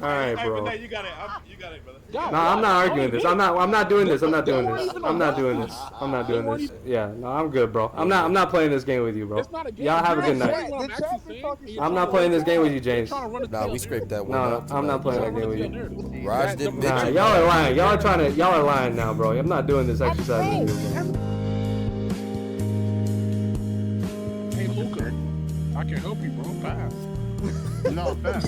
All right, Hey, bro. but you got it. You got it, brother. No, I'm not arguing this. I'm not doing this. I'm not doing this. Yeah, no, I'm good, bro. I'm not playing this game with you, bro. It's not a game. Y'all have a good night. I'm not playing this game with you, James. Nah, we scraped that one No, out. I'm not playing that game with you. Raj didn't Nah, mention. y'all are lying. Y'all are lying now, bro. I'm not doing this exercise with you, bro. Hey, Luca, I can help you, bro. Pass. No, pass.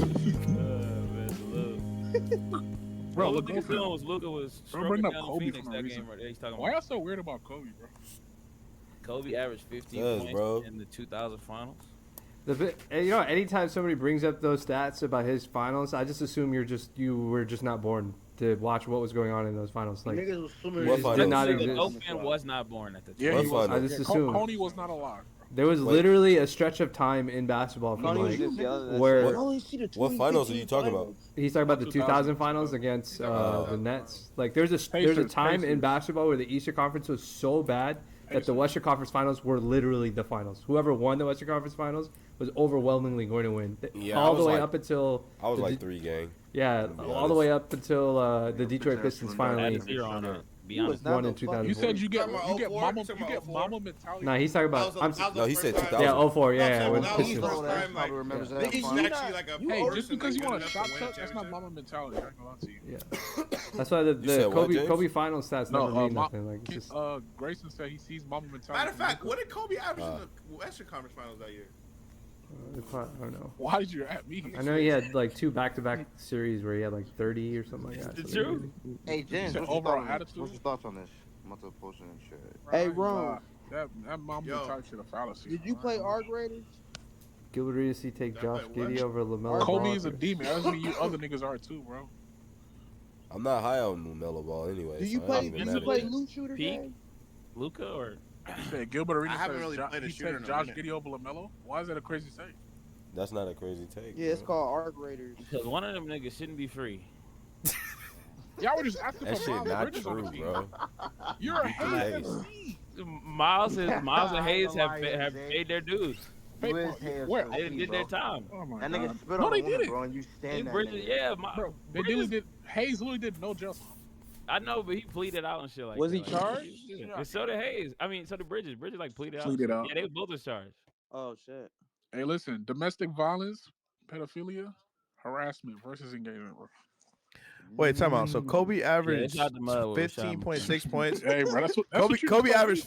Bro, Luka was stroking down Kobe Phoenix for no that reason. game right there. He's talking Why about y'all so weird about Kobe, bro? Kobe averaged 15 points bro. in the 2000 finals. Anytime somebody brings up those stats about his finals, I just assume you were just not born to watch what was going on in those finals. Like, Niggas was swimming. What in finals? did not The exist. Open was not born at the time. Yeah, he was. I just assume Coney was not alive, bro. there was literally a stretch of time in basketball from like where What finals are you talking about? he's talking about the 2000 finals against the Nets. Like there's a time in basketball where the Eastern Conference was so bad that the Western Conference Finals were literally the finals. Whoever won the Western Conference Finals was overwhelmingly going to win. Yeah, all the way like- up until I was like 3 gang. yeah, all the way up until the Detroit Pistons finally Be honest. won in 2004. You said you get Talking about mama 04? mama mentality. Nah, he's talking about. No, he said 2000. Yeah, 04. Yeah, when with that was Pistons. first time, like, remembers that. he's actually like a Hey, person just because you that want a good shot enough to touch, win a that's not championship. mama mentality. I ain't gonna lie to you. Yeah, that's why the said what, Kobe James? Kobe final stats never mean Ma- nothing. Like it's just, Grayson said he sees mama mentality. Matter of fact, what did Kobe average in the Western Conference Finals that year? I don't know. Why did you at me? I know he had like 2 back-to-back series where he had like 30 or something like that. Is it true? Hey, James, Said what's your overall thoughts on this? attitude? What's your thoughts on this? I'm about to post it and shit. Hey, Ron. That mama Yo. mentality shit a fallacy. Did you play Arc Raiders? Gilbert Arenas take Josh Wait, what? Giddey over LaMelo. Kobe is a Ball. demon. That doesn't mean you other niggas are too, bro. I'm not high on LaMelo Ball anyway. Do you so I play? ain't Do even you mad play at it. loot shooter Peak? game? Luca or He said Gilbert Arenas I haven't says really played a he shooter said in a Josh minute. Giddey over LaMelo. Why is that a crazy take? That's not a crazy take. Yeah, it's bro. called Arc Raiders. because one of them niggas shouldn't be free. Y'all were just asking That for shit Miles not Bridges on true, the team. bro. You're a Nice. hater. Miles and Hayes have paid their dues. Where? They did their time. Oh my That god. nigga spit No, on they a woman, didn't. bro, and you Hey, stand that Bridges, nigga. yeah, Bro, they Bridges, literally did. Hayes literally did no justice. I know, but he pleaded out and shit like Was that. he charged? Yeah. And so did Hayes. I mean, so did Bridges. Bridges like pleaded out. Pleaded out. Yeah, they both was charged. Oh shit. Hey, listen, domestic violence, pedophilia, harassment versus engagement, bro. Wait, time out. So Kobe it's averaged out the mud with 15.6 points. Hey, bro, that's what Kobe you Kobe told me. averaged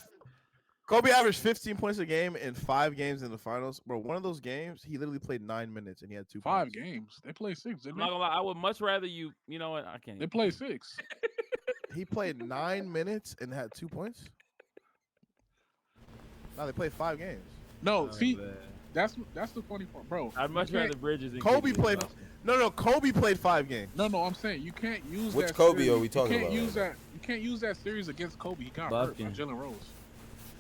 Kobe averaged 15 points a game in 5 games in the finals. Bro, one of those games he literally played 9 minutes and he had 2 5 points. games. They played 6. I'm Didn't not they? gonna lie. I would much rather you. You know what? I can't. They played 6. He played 9 minutes and had 2 points. No, they played 5 games. No, Oh, see, man. that's the funny part, bro. I'd much You can't- rather Bridges. Than Kobe KD, played bro. No, Kobe played 5 games. No, I'm saying you can't use Which that. Kobe series. are we talking you can't about? Use that. You can't use that series against Kobe. He got hurt by Bucking. Jalen Rose.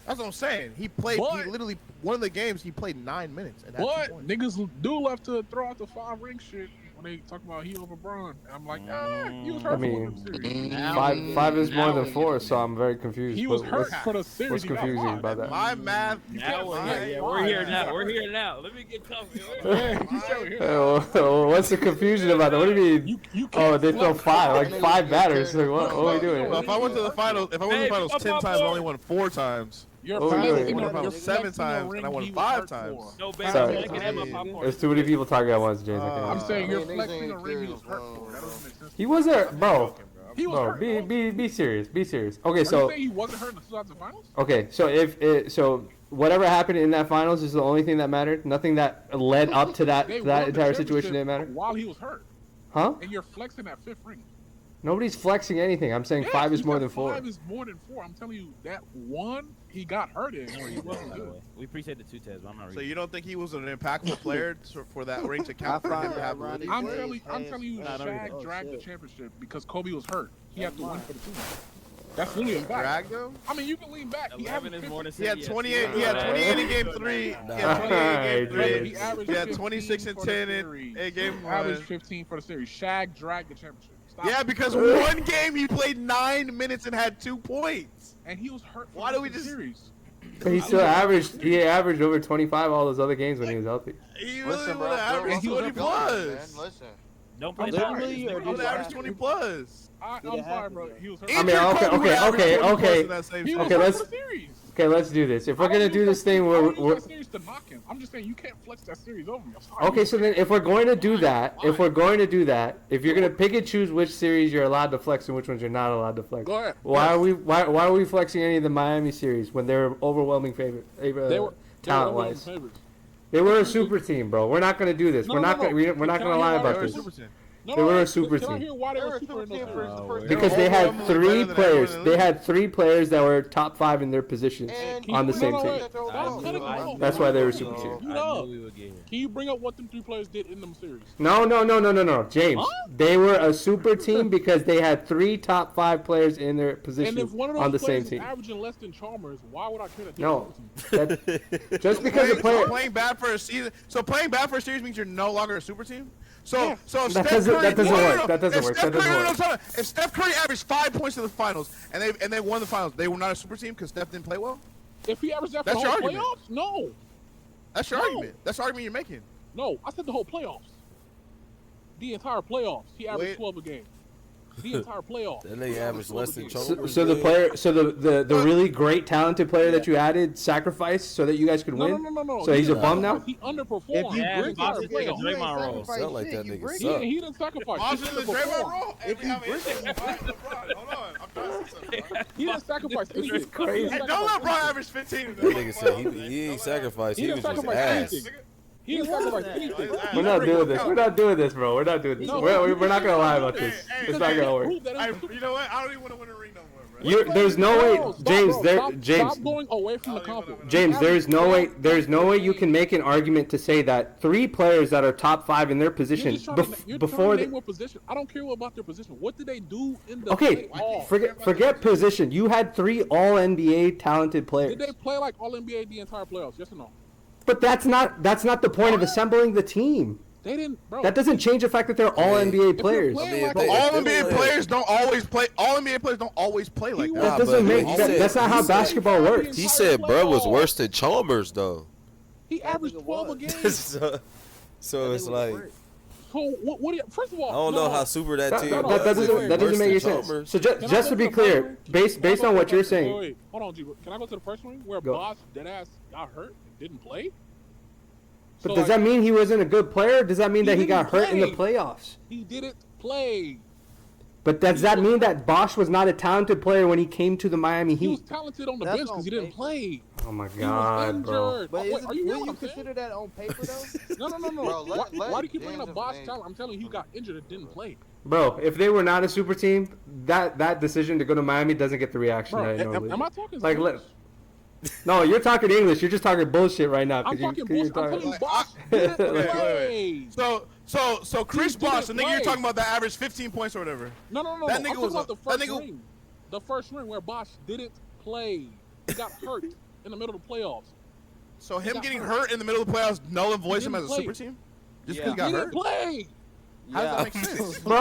That's what I'm saying. He played What? he literally one of the games he played 9 minutes and had 2 What points. niggas do love to throw out the 5 ring shit when they talk about he over Bron. I'm like, he was hurt I mean, for the series. Five is more now than we're 4, getting so I'm very confused. He was What- hurt what's- for the series. What's He got confusing 5. about that? My math, you Now can't we're lie. here. Yeah, we're here now. We're here now. Let me get comfy. Yeah, he's over here. Oh, what's the confusion about that? What do you mean? You Oh, can't they throw flex 5, like 5 batters. Like, what are we doing? Well, if I went to the finals, Hey, 10 up, times, I up. only won 4 times. You're Oh, flexing wait, the- wait. you're 7 flexing the times, ring and I won he was 5 hurt times. for. No, baby, Sorry. I'm looking at my popcorn. There's too many people talking at once, James. I can't. I'm saying you're niggas flexing ain't a ring he was serious, hurt for. bro. That doesn't make sense. He wasn't, bro. He was Bro, hurt. bro. be serious. Be serious. Okay, Are you so saying he wasn't hurt in the 2000 finals? okay, so so whatever happened in that finals is the only thing that mattered. Nothing that led up to that They won that the entire situation championship didn't matter, while he was hurt, huh? and you're flexing that 5th ring. Nobody's flexing anything. I'm saying Yes, 5 is you more said than 4. 5 is more than 4. I'm telling you that one he got hurt in. Or he wasn't By the good. way. We appreciate the 2 tabs, but I'm not So reading. you don't think he was an impactful player for that ring to count for him to have? Ronnie I'm Hayes, telling you, Hayes, Shaq oh, dragged the shit. championship because Kobe was hurt. He had to win for the team. That's really a fact. Drag though? I mean, you can lean back. He 11 averaged is more than 50. He had 6. 28. He had 28 in game 3. He had 28 in game 3. He averaged He had 15 26 and for the 10 series. in game He averaged 1. 15 for the series. Shaq dragged the championship. Stop. Yeah, because one game he played 9 minutes and had 2 points. And he was hurt for Why the do we just- series. But he still averaged. He averaged over 25 all those other games when he was healthy. He really Listen, would bro. have averaged he was 20 up plus. Man, listen. Don't play Literally, or He did would it average happen? 20 plus. I'm Did it sorry, happen, bro. though? He was hurt. I mean, Adrian okay, Cole would okay, average okay, 20 plus okay. in that same He series. was Okay, hurt let's- for the series. Okay, let's do this. If we're I don't gonna do use this that thing series- where I don't use we're that series to knock him. I'm just saying you can't flex that series over me. I'm sorry. okay, so then if we're going to do that, if you're gonna pick and choose which series you're allowed to flex and which ones you're not allowed to flex, Go ahead. why are we flexing any of the Miami series when they're overwhelming favorite They were talent overall wise? favorites. They were a super team, bro. We're not gonna do this. No, we're no, not no. gonna we're not Can gonna I lie hear why about they this. were super- No, They were a can- super Can I team. hear why they They were were a super in super those team for series? the first Because game. they had Overwhelmingly better three than players. everyone in the They league. had three players that were top 5 in their positions And on the No, same no, team. wait. Stop cutting me off. That's why they were Mute super up. team. Mute up. Can you bring up what them 3 players did in them series? No, James. Huh? They were a super team because they had 3 top 5 players in their And position if one of on the those same players is team. averaging less than Chalmers, why would I care that? No, they're that, just because the player. Playing bad for a season. So playing bad for a series means you're no longer a super team. So Yeah. so if That Steph doesn't- Curry, that doesn't no, no, work. no. That doesn't If work. Steph That doesn't Curry, no, work. no, no. If Steph Curry averaged 5 points in the finals and they won the finals, they were not a super team because Steph didn't play well. If he averaged that for That's the whole your argument. playoffs, no. That's your No. argument. That's the argument you're making. No, I said the whole playoffs. The entire playoffs. He averaged Wait. 12 a game. The entire playoffs. Then they average less than So, Chalmers. so the player, so the really great talented player that you added sacrificed so that you guys could No, win. no. So he's a didn't bum now? sacrifice. He underperformed. If you Yeah, break Boston it, took a you ain't Draymond role. sacrifice Sound like shit, that you nigga break suck. it. He didn't sacrifice. He Boston is Draymond underperformed. role. Every time Hold on. I'm trying to say something. bro. He didn't sacrifice anything. This is crazy. Hey, don't let Bron average 15. That nigga said he ain't sacrificed. He He didn't was just sacrifice ass. anything. He didn't sacrifice anything. We're not doing this. We're not doing this, bro. We're not doing this. No, We're not gonna lie about Hey, this. hey, It's not gonna work. Prove that Hey, it was- you know what? I don't even want to win a ring no more, bro. There's no way, Bro, stop, James. bro. James. Stop going away from the compliment. James, there's no way you can make an argument to say that 3 players that are top 5 in their position You're before trying to the name what position. I don't care about their position. What did they do in the okay, playoffs? forget position. You had 3 All NBA talented players, Did they play like All NBA the entire playoffs? Yes or no? but that's not the point of assembling the team. They didn't, bro. That doesn't change the fact that they're All NBA you're players. playing I mean, like if they- All if they NBA play- players don't always play. All NBA players don't always play like that. That Nah, doesn't but make. he That, said- that's not how he said- basketball works. He said, "Bro was worse than Chalmers though." He averaged 12 a game. so it's like So what do you? First of all, I don't know how super that team no, was. that if doesn't- it That worse doesn't make any than sense. Chalmers. So Can I just go to the be first clear, ring? based Can I go on to what the you're first- saying, Wait. Hold on, G. Can I go to the first one where Go. Boss deadass got hurt and didn't play? but So, does that mean he wasn't a good player? Or does that mean He that he got didn't hurt in the play. playoffs? He didn't play. But does that mean that Bosch was not a talented player when he came to the Miami He was Heat? talented on the That's bench because he on didn't paper. play. Oh my He was God, bro. injured. But Wait, is it, are you will hearing you what I'm saying? consider that on paper though? No. Bro, let Why do you keep bringing James up Bosch and talent? I'm telling you, he got injured and didn't play. Bro, if they were not a super team, that decision to go to Miami doesn't get the reaction Bro, that it normally am I does. talking? Like, Spanish? No, you're talking English. You're just talking bullshit right now. I'm 'cause talking you're bullshit. I'm telling you, talking- Bosch didn't Wait. play. So Chris He Bosh, the didn't nigga you're play. talking about that averaged 15 points or whatever. No. That I'm nigga talking was about a- the first that nigga- ring. The first ring where Bosch didn't play. He got hurt in the middle of the playoffs. So him got getting hurt. hurt in the middle of the playoffs, null and voice him didn't as a play. super team? Just Yeah. because he got He hurt? didn't play. How does that make sense? Bro,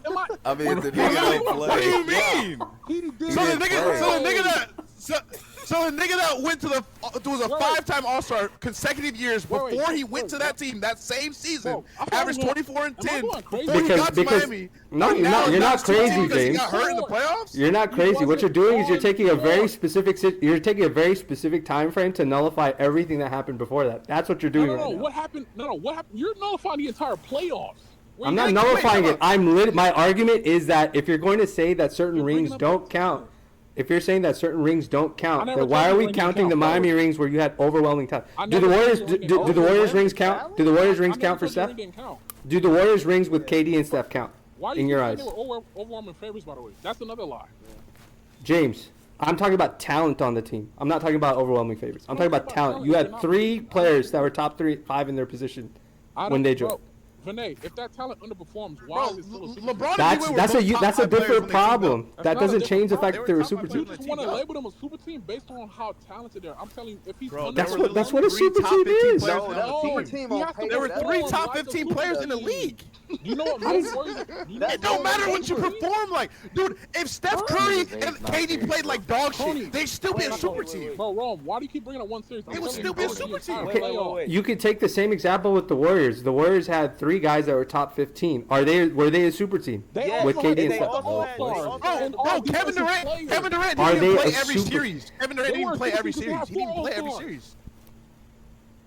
Am I? I mean, if the What nigga don't What do you play. mean? He did. So the didn't nigga, play. so the nigga that went to the was a Wait. 5-time All-Star consecutive years Wait, before he wait, went wait, to that team that same season, Bro, I thought averaged I was 24 and am I 10 going crazy? before he got to Because- Miami. no, you're Now not. You're not he's super team crazy, because he James. got hurt in the playoffs. You're not He crazy. What wasn't you're doing is you're on taking a very board. specific. You're taking a very specific time frame to nullify everything that happened before that. That's what you're doing No. right now. What happened? No. What happened? You're nullifying the entire playoffs. Where I'm you not got- nullifying wait, it. My argument is that if you're going to say that certain You're rings bringing up don't the- count, if you're saying that certain rings don't I count, never then why told are you we rings didn't counting the count, Miami bro. rings where you had overwhelming talent? I Do the never Warriors told you do rings the Warriors didn't rings count. count? Do the Warriors I rings never count for told you Steph? ring didn't count. Do the Warriors rings with KD and Steph count Why do in you your think eyes? they were overwhelming favorites? By the way, that's another lie. James, I'm talking about talent on the team. I'm not talking about overwhelming favorites. I'm talking about talent. You You're had not- 3 players that were top 5 in their position when they joined. Vinay, if that talent underperforms, why Bro, is it still a super LeBron team? and D-Wade were both top That's a 5 players different when they teamed up. problem. That's That not a doesn't different change the problem. fact that they were They were super top team. You five just team want to up. label them a super team based on how talented they are. I'm telling you, if he's Bro, That's there were what a literally super 3 team top 15 is. players No, on that's the a team. super team He on has to paper. There were That's 3 all. top Why is 15 the players super in the team? league. You know what? That's- It don't matter what you perform like. Dude, if Steph Curry and KD played like dog Tony, shit, they'd still be a wait, super wait, team. wait. Bro, Rome, why do you keep bringing up one series? I'm It would telling still you, be a bro, the super team. entire Wait, playoff. wait. You could take the same example with the Warriors. The Warriors had 3 guys that were top 15. Were they a super team? They With also KD and they Steph. all had Bro, and all Kevin defensive Durant players. didn't Are even they play a every super- series. Kevin Durant They didn't even were play every super teams. series. He didn't even play every All-stars. series.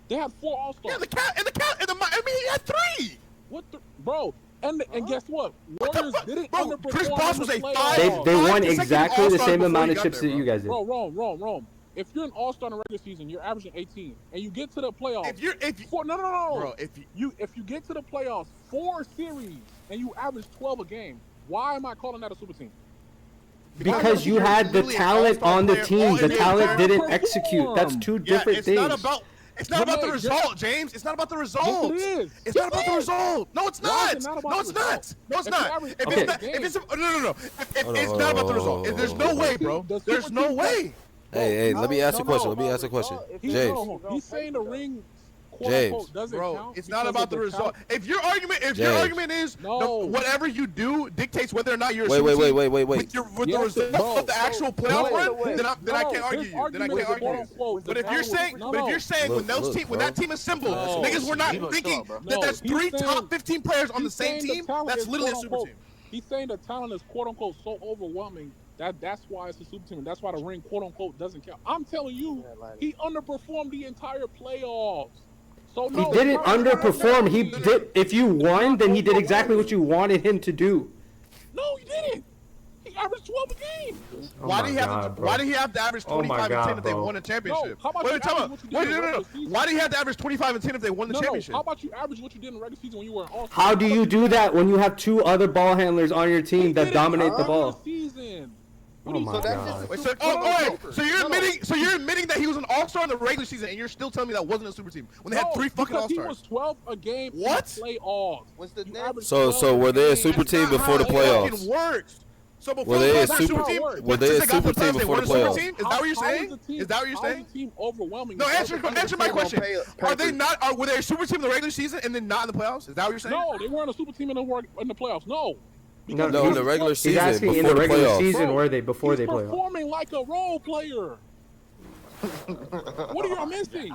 They had 4 all-stars. Yeah, I mean, he had 3. What the bro? And guess what? What the Warriors fuck? didn't Bro, underperform Chris Bosh was in a the five- playoffs. They won consecutive exactly the All-Stars same before amount he of got chips there, that you guys did. Rome. If you're an all-star in the regular season, you're averaging 18, and you get to the playoffs. If you, No. bro, if you, If you get to the playoffs 4 series and you average 12 a game, why am I calling that a super team? Because you you're had the literally an talent all-star on the player, team. all The NBA talent player. didn't execute. That's 2 different it's things. It's not about the result, James. It's not about the result. Yes, it is. It's not about the result. No, it's Why not. is it not about No, the it's result? not. No, it's If not. you average- If Okay. it's not, if it's no. If Hold on, it's hold not on, about the hold result. on, If there's hold no on. way, bro. The There's super no team- Hey, way. let me ask a question. Let me ask a question. James. He's saying the ring, quote James. unquote, doesn't Bro, count. it's not because about of the result. talent. If your argument is No. whatever you do dictates whether or not you're a Wait. super team Wait. with the Yes, result bro. of the actual No, playoff no, run, then I can't argue his you. Then I argument can't is argue you. quote-unquote, But the if you're talent- saying Look, when that team assembled, No. niggas were not He was thinking short, bro. that there's he's 3 saying- top 15 players on the he's same saying the team. talent That's is literally a super quote-unquote- team. He's saying the talent is quote unquote so overwhelming that's why it's a super team, and that's why the ring quote unquote doesn't count. I'm telling you, he underperformed the entire playoffs. So He no, didn't it's not- underperform. He did. If you won, then he did exactly what you wanted him to do. No, he didn't. He averaged 12 a game. Oh Why my did he have God, to? bro. Why did he have to average Oh my 25 and God, 10 if they bro. won a championship? how about Wait, you time average out. what you did Wait, in the no. regular season? Why did he have to average 25 and 10 if they won the championship? How about you average what you did in the regular season when you were an all-star? How do you do that when you have 2 other ball handlers on your team that dominate the ball? Season. Oh my God. Wait, so you're admitting that he was an all-star in the regular season, and you're still telling me that wasn't a super team when they had 3 fucking because he all-stars? was 12 a game What? in the playoffs. What's the You next? averaged So 12 were they a game. super team before the That's not how it fucking playoffs? works. So before Were they the a playoffs, super- team? were they Since a got super to team they before weren't the a super playoffs? team? Is that what you're saying? Is that what you're saying? How is the team overwhelming? No, answer my question. Are they not? Were they a super team in the regular season and then not in the playoffs? Is that what you're saying? No, they weren't a super team in the playoffs. No. No, No, in the regular He's season asking in before the the regular playoffs. season were they before they He's play off? performing like a role player. What are y'all missing?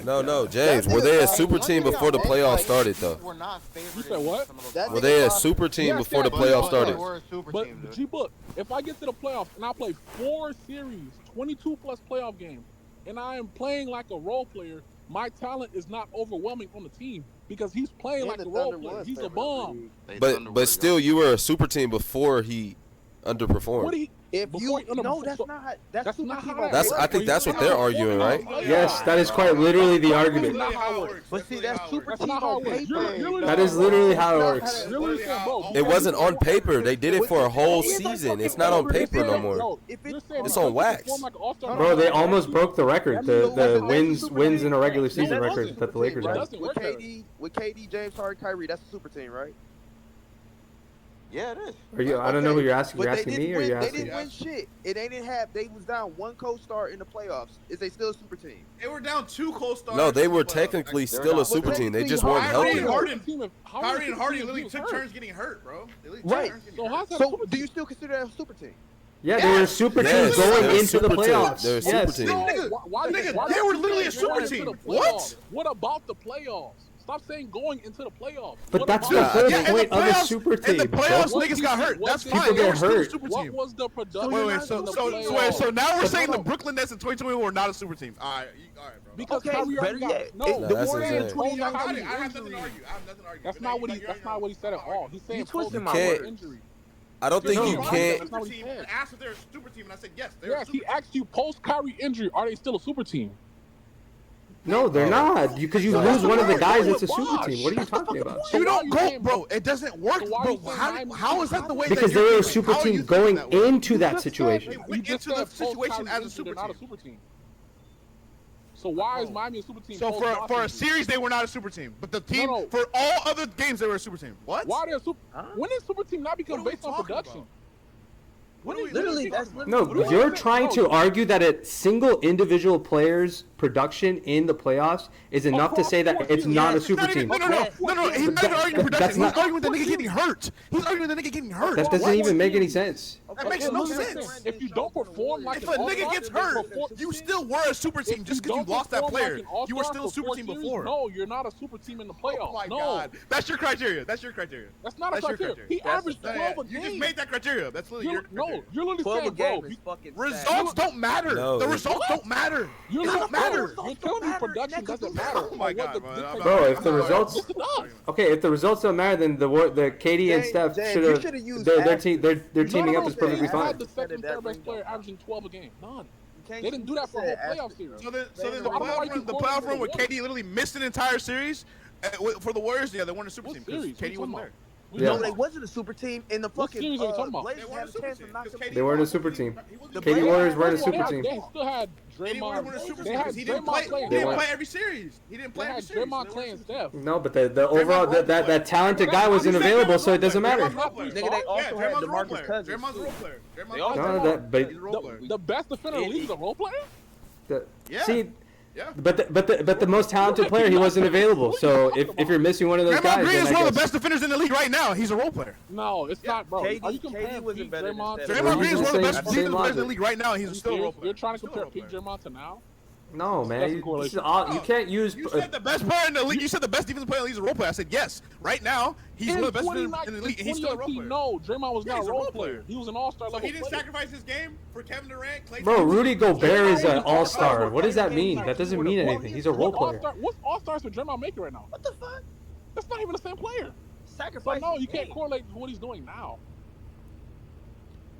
No, James. Were they a super team before the playoffs started though? We're not favored. You said what? Were they a super team Yes, before the yes, playoffs yes. started? We're a super But team, dude. G-Book, if I get to the playoffs and I play 4 series, 22 plus playoff games, and I am playing like a role player, my talent is not overwhelming on the team because he's playing like a role player. He's a bum. They Thunder were, But still, you were a super team before he underperformed. What do you? If Before you he no, underperformed- that's not how. That's not how super that That's. works. I think that's what they're arguing, right? Yes, that is quite literally the That's argument. not how it works. But see, that's super That's team not how on it works. paper. That is literally how it works. You're literally saying, bro, It wasn't on paper. They did it for a whole season. It's not on paper no more. Bro, If you're it's saying It's because on he wax. performed like an all-star Bro, they player, almost broke the record. The wins in a regular season No, it record doesn't. that the Lakers It had. doesn't work that way. With KD, James Harden, Kyrie, that's a super team, right? Yeah, it is. Are you? I don't know who you're asking. You're But asking they me didn't or win. you're They asking? didn't win shit. It they didn't have. They was down 1 co-star in the playoffs. Is they still a super team? They were down 2 co-stars. No, they were technically still a super team. They just weren't Kyrie healthy. and Harden- How Kyrie many and Harden teams literally was took hurt? turns getting hurt, bro. They literally took Right. turns getting So hurt. how's that So super do team? you still consider that a super team? Yeah, they were a super team Yes, going they're a into the super team. playoffs. They're a super Yes. team. Nigga, they were literally a super Going into team. the What? playoffs. What about the playoffs? Stop saying going into the playoffs. But What that's about- the whole Yeah, and point the of a playoffs- super In team. the playoffs, bro. niggas got hurt. That's People fine. They get were still a hurt. super What team. was the production? Wait, in the so playoffs? now we're saying the no. Brooklyn Nets in 2021 were not a super team. All right, bro. Because Okay, Kyrie better already got yet, no. it- the Warriors Kyrie in injury. 2019 I have nothing to argue. That's not what he. That's not what he said at all. He's saying twisting post my words. injury. I don't think No, you no, can't. That's not what he said. asked if they're a super team, and I said yes. They're Yes, he asked you post Kyrie injury. Are they still a super team? No, they're not. Because you No, lose that's one of the not guys what that's a it super was. team. What are you talking about? So You why don't you go, saying- bro. It doesn't work, So why bro. you saying Miami- How is that the way? Because that you're they were a thinking? super How are team you thinking going that way? into that You just said- situation. They you went just into the said post situation Kyrie as a injury, super they're not a team. super team. So why is Miami a super team? So post for Boston a injury? series, they were not a super team, but the team No. for all other games, they were a super team. What? Why are they a super? When did super team not become What are we based on talking production? about? When What are is- we Literally, talking that's about? No, What do you're you mean? trying to No. argue that a single individual player's production in the playoffs is enough to say that it's not a super team. No. He's not even arguing production. That's He's not- arguing the nigga getting hurt. He's arguing the nigga getting hurt. That doesn't even make any sense. That makes no sense. If you don't perform like If a nigga gets hurt, you still were a super team just because you lost that player. You were still a super team before. No, you're not a super team in the playoffs. Oh my no. God. That's your criteria. That's your criteria. That's not a criteria. He averaged 12 a game. You just made that criteria. That's literally your criteria. No, you're literally 12 a saying, game bro, is fucking results don't matter. No, the results don't matter. You don't matter. You're telling me production doesn't matter. Oh my God, bro. Bro, if the results, Yes, it does. okay, if the results don't matter, then the KD and Steph should have. Their teaming up is perfectly They fine. had the second, third best player averaging 12 a game. None. They didn't do that for a whole playoff series. So then I the don't know why you playoff call run it where a KD literally missed an entire series for the Warriors. Yeah, they weren't a super What team because series? KD wasn't there. Yeah. No, they wasn't a super team in the What fucking. series are you talking about? Blazers They weren't had a a super chance team. to knock them. They weren't a super team. The KD Warriors weren't a super They team. still had KD wasn't a Draymond. super They team had because he didn't Draymond play. playing. He didn't They play every series. He didn't They play had every series. Draymond, Clay, and Steph. No, but the overall that talented guy wasn't available, so it doesn't matter. Nigga, they also had DeMarcus Cousins. Draymond's a role player. They also No, that but He's a role player. The best defender in the league is a role player? Yeah. see. Yeah. But the most talented player, he wasn't available. So if you're missing one of those Draymond guys, Green then is I one of the guess. best defenders in the league right now. He's a role player. No, it's not, bro. KD Are you comparing wasn't Pete better than Draymond Steph. to Draymond Green is one of the best Same defensive players in the logic. league right now. and He's still a role player. You're trying to Still a compare role Pete player. Draymond to now? No, man. That's a You correlation. can't use. You said the best player in the league. You said the best defensive player in the league is a role player. I said yes. Right now, he's one of the best defenders in the league, and he's still a role player. No, Draymond was Yeah, not he's a role player. He was an all-star So level he didn't player. sacrifice his game for Kevin Durant, Klay Bro, Thompson? Rudy Gobert is an all-star. What does that mean? That doesn't mean anything. He's a role player. What's all-stars for Draymond making right now? What the fuck? That's not even the same player. So Sacrifice. no, you can't correlate what he's doing now.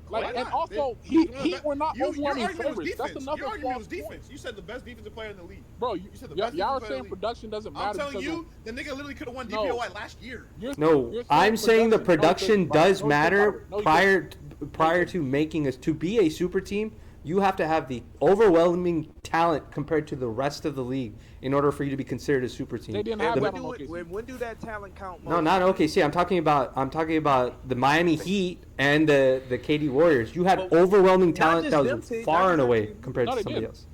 Why Like, and not? also, He's Heat were not Your overwhelming argument was favorites. That's defense. another Your argument false was point. defense. You said the best defensive player in the league. Bro, said the y'all best are defensive player saying in the league. production doesn't I'm matter. telling because you, the nigga literally could have won No. DPOY last year. No, I'm saying the production does matter No, prior to making us to be a super team. You have to have the overwhelming talent compared to the rest of the league in order for you to be considered a super team. They didn't have The- that on OKC. When do that talent count? No, not OKC. I'm talking about the Miami Heat and the KD Warriors. You had overwhelming talent that was far and away compared No, to they somebody didn't. else.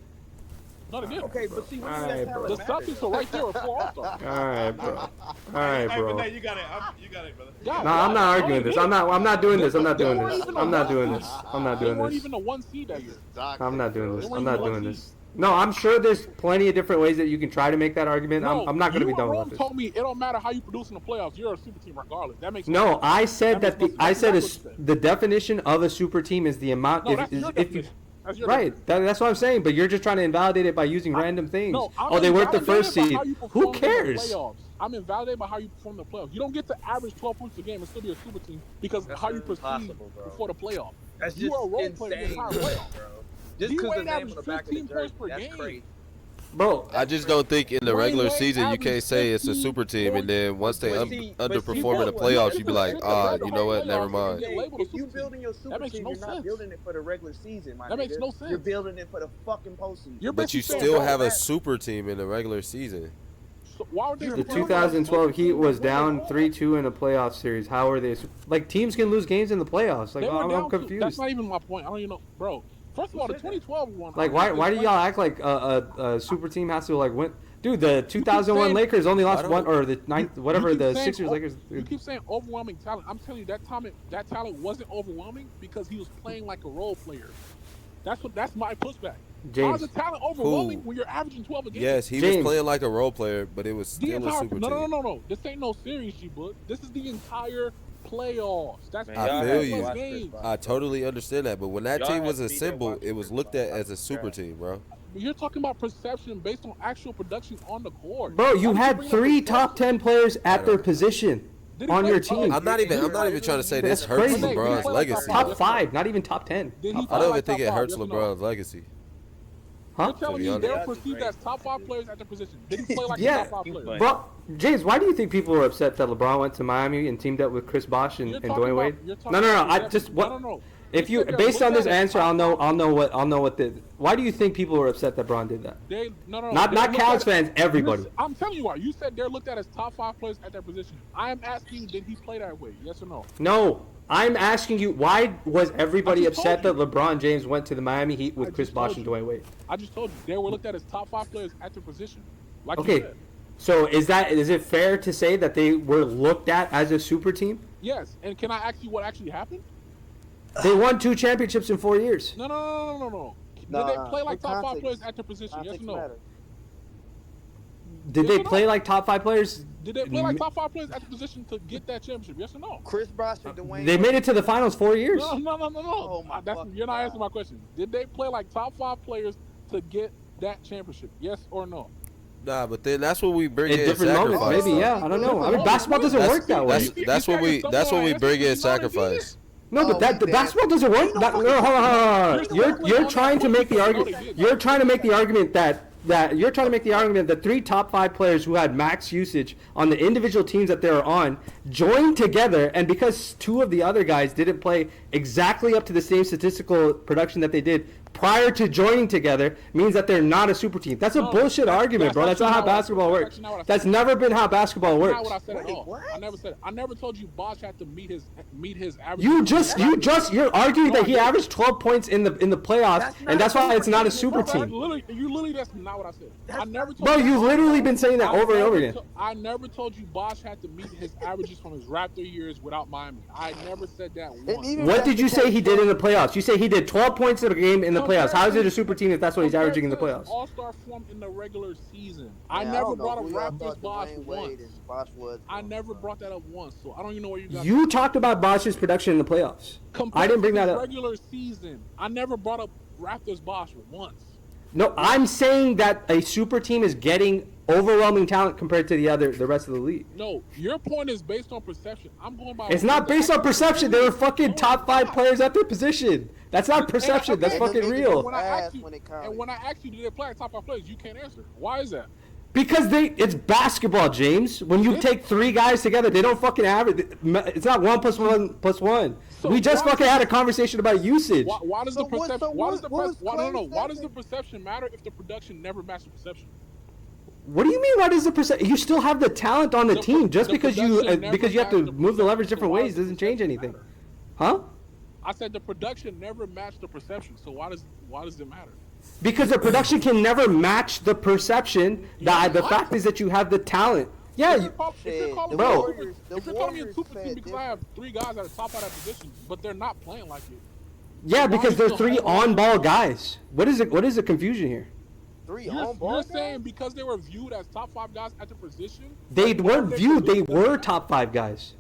No, they didn't. Okay, but see, when All do right, that bro. talent The matter? Celtics are right there with 4 all-stars. All right, bro. All right, bro. You got it. You got it, brother. Yeah, No, I'm not arguing this. I'm not doing this. I'm not doing this. I'm not doing this. I'm not They doing weren't this. even a 1 seed that year. I'm not doing this. I'm not doing this. No, I'm sure there's plenty of different ways that you can try to make that argument. I'm not going to be done with this. told me it don't matter how you produce in the playoffs. You're a super team regardless. That makes No, sense. I said that That's the definition of a super team is the amount. No, that's your if you, definition. That's your right, that's what I'm saying. But you're just trying to invalidate it by using random things. No, Oh, they weren't the first invalidated seed. by how you Who performed in the cares? playoffs. I'm invalidated by how you perform in the playoffs. You don't get to average 12 points a game and still be a super team because That's how you proceed impossible, bro. before the playoff. That's You just are a role player the insane, entire bro. playoff. Just D-Wade because the name on averaged the back of the 15 points jersey, per that's game. crazy. Bro, I just don't think in the Dwayne regular Wade season you averaged can't say it's a 15 super team, and then once they But see, underperform in the but playoffs, see, you be like, you know what, never mind. Yeah, labeled a If you super team. building your super makes team, no you're not sense. building it for the regular season, my That makes nigga. no sense. You're building it for the fucking postseason. You're But you basically still saying, have a that- super team in the regular season. so why would they the 2012 Heat was down 3-2 in a playoff series. How are they? Like teams can lose games in the playoffs. Like They were I'm down two. confused. That's not even my point. I don't even know, bro. First of all, the 2012 one. Like why do y'all act like a super team has to like win? Dude, the 2001 saying- Lakers only lost I one, don't- or the ninth, whatever You keep the saying Sixers Lakers. You keep saying overwhelming talent. I'm telling you that talent wasn't overwhelming because he was playing like a role player. That's my pushback. How's James, the talent overwhelming Who? when you're averaging 12 a game? Yes, he James. was playing like a role player, but it was The still a entire super no, team. no. This ain't no series, G-Book. This is the entire playoffs. That's Man, I y'all feel had you. to watch Games. this, I totally understand that, but when that Y'all team had was to be there assembled, watching it was this, looked bro. at as a That's super trash. team, bro. You're talking about perception based on actual production on the court. bro, you Why had would bring up 3 the top 10 players at their position Did he on play- your oh, team. I'm not even trying to say this That's hurts crazy. LeBron's Did he legacy. play Top 5, not even top 10. Did he I play don't like even think top it five? hurts Yes or no? LeBron's legacy. Huh? You're telling To be me honest. they're That's perceived great. as top 5 players at their position. Did he play like Yeah. a top 5 player? Bro, James, why do you think people were upset that LeBron went to Miami and teamed up with Chris Bosh and You're Dwayne talking Wade? about- you're talking No. about I that- just what? No. If you said they're based on looked this at as answer, I'll know what the. Why do you think people were upset that Braun did that? No. Not They're looked Cavs at- fans, everybody. I'm telling you why. You said they're looked at as top 5 players at their position. I am asking you, did he play that way? Yes or no? No, I'm asking you, why was everybody I just upset that told LeBron James went to the Miami Heat I with Chris just Bosh told and you. Dwayne Wade? I just told you they were looked at as top 5 players at their position. Like you Okay, said. so is it fair to say that they were looked at as a super team? Yes. And can I ask you what actually happened? They won 2 championships in 4 years. No. Did they play like top 5 players at their position? Yes or no? Matter. Did they play like top 5 players? Did they play like top 5 players at the position to get that championship? Yes or no? Chris Bosh and Dwayne. They made it to the finals 4 years. No. Oh my You're not answering my question. Did they play like top 5 players to get that championship? Yes or no? Nah, but then that's what we bring In in different moments, sacrifice. maybe. though. Yeah, I don't know. I mean, basketball doesn't work that way. That's what we bring in sacrifice. No, but the basketball doesn't work. No, hold on. You're trying to make the argument. You're trying to make the argument that 3 top 5 players who had max usage on the individual teams that they were on joined together, and because 2 of the other guys didn't play exactly up to the same statistical production that they did prior to joining together, means that they're not a super team. That's a bullshit argument, bro. That's not how basketball works. That's never been how basketball works. That's not what I said at all. I never said it. I never told you Bosh had to meet his average. You're arguing that he averaged 12 points in the playoffs, and that's why it's not a super team. Literally, that's not what I said. I never told Bro, you've literally been saying that over and over again. I never told you Bosh had to meet his averages from his Raptor years without Miami. I never said that once. What did you say he did in the playoffs? You say he did 12 points in a game in the playoffs. How is it a super team if that's what he's averaging in the playoffs? All-star form in the regular season. I never brought up Raptors Bosh once. I never brought that up once, so I don't even know where you got. You talked about Bosh's production in the playoffs. I didn't bring that up. Regular season. I never brought up Raptors Bosh once. No, I'm saying that a super team is getting overwhelming talent compared to the rest of the league. No, your point is based on perception. I'm going by. It's not based on perception. They were fucking top 5 players at their position. That's not perception. That's fucking real. When I ask you, did they play like top 5 players? You can't answer. Why is that? Because it's basketball, James. When you take 3 guys together, they don't fucking average. It's not 1 + 1 + 1. So we just fucking had a conversation about usage. Why does the perception? Why does the perception matter if the production never matches the perception? What do you mean? Why does the perception? You still have the talent on the team. Just because you have to move the leverage different ways doesn't change anything, huh? I said the production never matched the perception. So why does it matter? Because the production can never match the perception. The fact is that you have the talent. Yeah, if you're calling me a super team because I have 3 guys that are top 5 position, but they're not playing like it. Yeah, because they're 3 on-ball guys. What is the confusion here? 3 on-ball. You're saying because they were viewed as top 5 guys at the position? They weren't viewed. They were top 5 guys.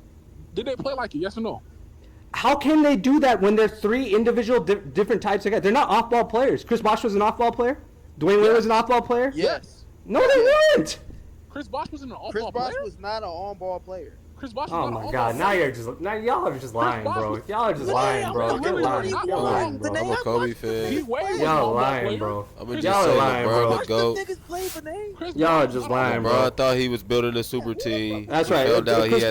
Did they play like it? Yes or no? How can they do that when they're 3 individual different types of guys? They're not off-ball players. Chris Bosh was an off-ball player. Dwayne Wade was an off-ball player. Yes. No, they weren't. Chris Bosh wasn't an off-ball player. player. Chris Bosh was not an on-ball player. Chris Bosh was Oh not my God! Now y'all are just lying, bro. Y'all are just lying, bro. You're lying. You're lying, bro. I'm a Kobe fan. Y'all lying, bro. I'm just Y'all saying lying, bro. LeBron the GOAT. Y'all are just lying, bro. LeBron thought he was building a super team. That's right.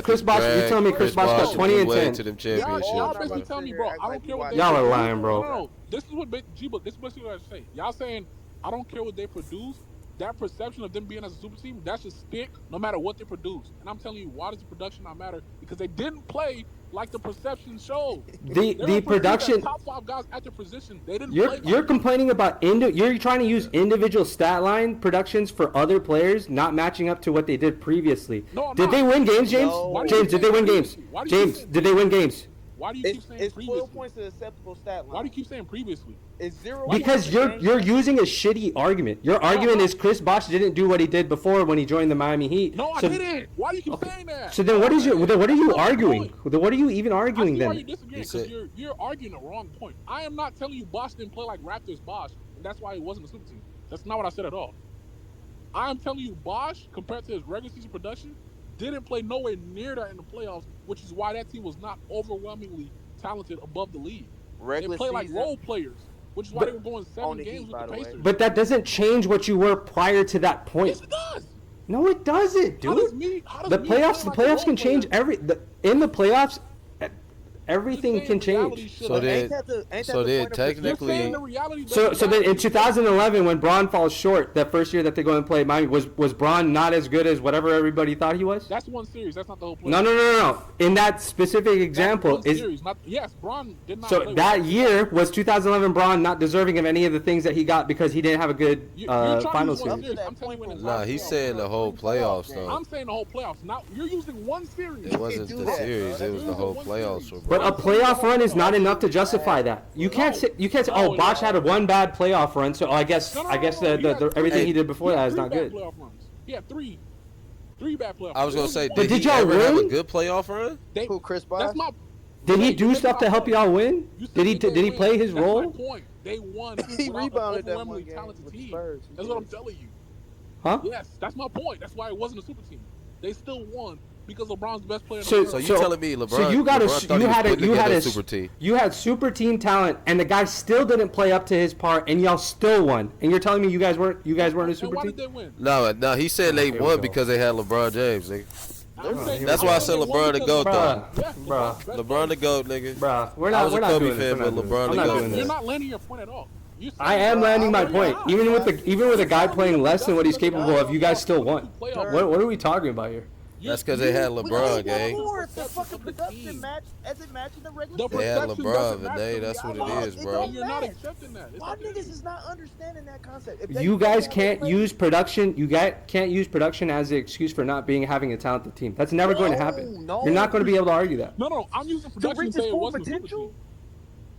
Chris Bosh, you telling me Chris Bosh got 20 and 10? To them championships. Y'all basically telling me, bro. I don't care what they. Y'all are lying, bro. No. This is what G-Book. This is basically what I say. Y'all saying I don't care what they produce. That perception of them being as a super team, that should stick no matter what they produce. And I'm telling you, why does the production not matter? Because they didn't play like the perception showed. The production. Top 5 guys at their position, they didn't. You're complaining about you're trying to use individual stat line productions for other players not matching up to what they did previously. No, did they win games, James? No. James, did they win games? James, did they win games? Why do you keep saying it's previously? 12 points to acceptable stat line. Why do you keep saying previously? It's 0. Because you're using a shitty argument. Your argument is Chris Bosh didn't do what he did before when he joined the Miami Heat. No, I didn't. Why do you keep saying that? So then what are you arguing? What are you even arguing then? Why you disagreeing? Because you're arguing the wrong point. I am not telling you Bosh didn't play like Raptors Bosh, and that's why he wasn't a super team. That's not what I said at all. I am telling you Bosh, compared to his regular season production, didn't play nowhere near that in the playoffs, which is why that team was not overwhelmingly talented above the league. They play like role players, which is why they were going 7 games with the Pacers. But that doesn't change what you were prior to that point. Yes, it does. No, it doesn't, dude. The playoffs can change in the playoffs. Everything can change. So then technically, so then in 2011, when Bron falls short, that first year that they go and play Miami, was Bron not as good as whatever everybody thought he was? That's one series. That's not the whole play. No. In that specific example, Bron did not. So that year was 2011. Bron not deserving of any of the things that he got because he didn't have a good final series. I'm telling you, nah, he's saying the whole playoffs though. I'm saying the whole playoffs. Now you're using one series. It wasn't the series. It was the whole playoffs for Bron. But a playoff run is not enough to justify that. You can't say, oh, Bosch had a one bad playoff run, so I guess everything he did before that is not good. He had three bad playoff runs. I was gonna say, But did y'all ever have a good playoff run? Who, Chris Bosh? That's my. Did he do stuff to help y'all win? Did he play his That's role? my point. They won. He rebounded that one overwhelmingly game talented with the team. Spurs. That's what I'm telling you. Huh? Yes, that's my point. That's why it wasn't a super team. They still won because LeBron's the best player in the So- world. So you telling me LeBron? So you got LeBron thought he was putting together a super team? You had super team talent, and the guy still didn't play up to his part, and y'all still won. And you're telling me you guys weren't a And super why team? did they win? No, he said they Here we won go. because they had LeBron James, nigga. I'm saying- That's why I said they won LeBron the because GOAT, though. Yes, Bruh. LeBron's best LeBron the GOAT, nigga. Bruh, we're I not was a we're not Kobe doing this. fan, We're not but doing LeBron this. I'm the not GOAT. doing You're this. not landing your point at all. I am landing my point. Even with a guy playing less than what he's capable of, you guys still won. What are we talking about here? That's because they had LeBron, gang. The fucking production match as it matched the regular The They had production LeBron, doesn't and match that's the what it reality. is, bro. You're not accepting that. It's Why like- niggas is not understanding that concept? If they You play guys that can't way- use production. Can't use production as the excuse for not having a talented team. That's never going to happen. No. You're not going to be able to argue that. No, I'm using production reach to say his it full wasn't a super potential? team.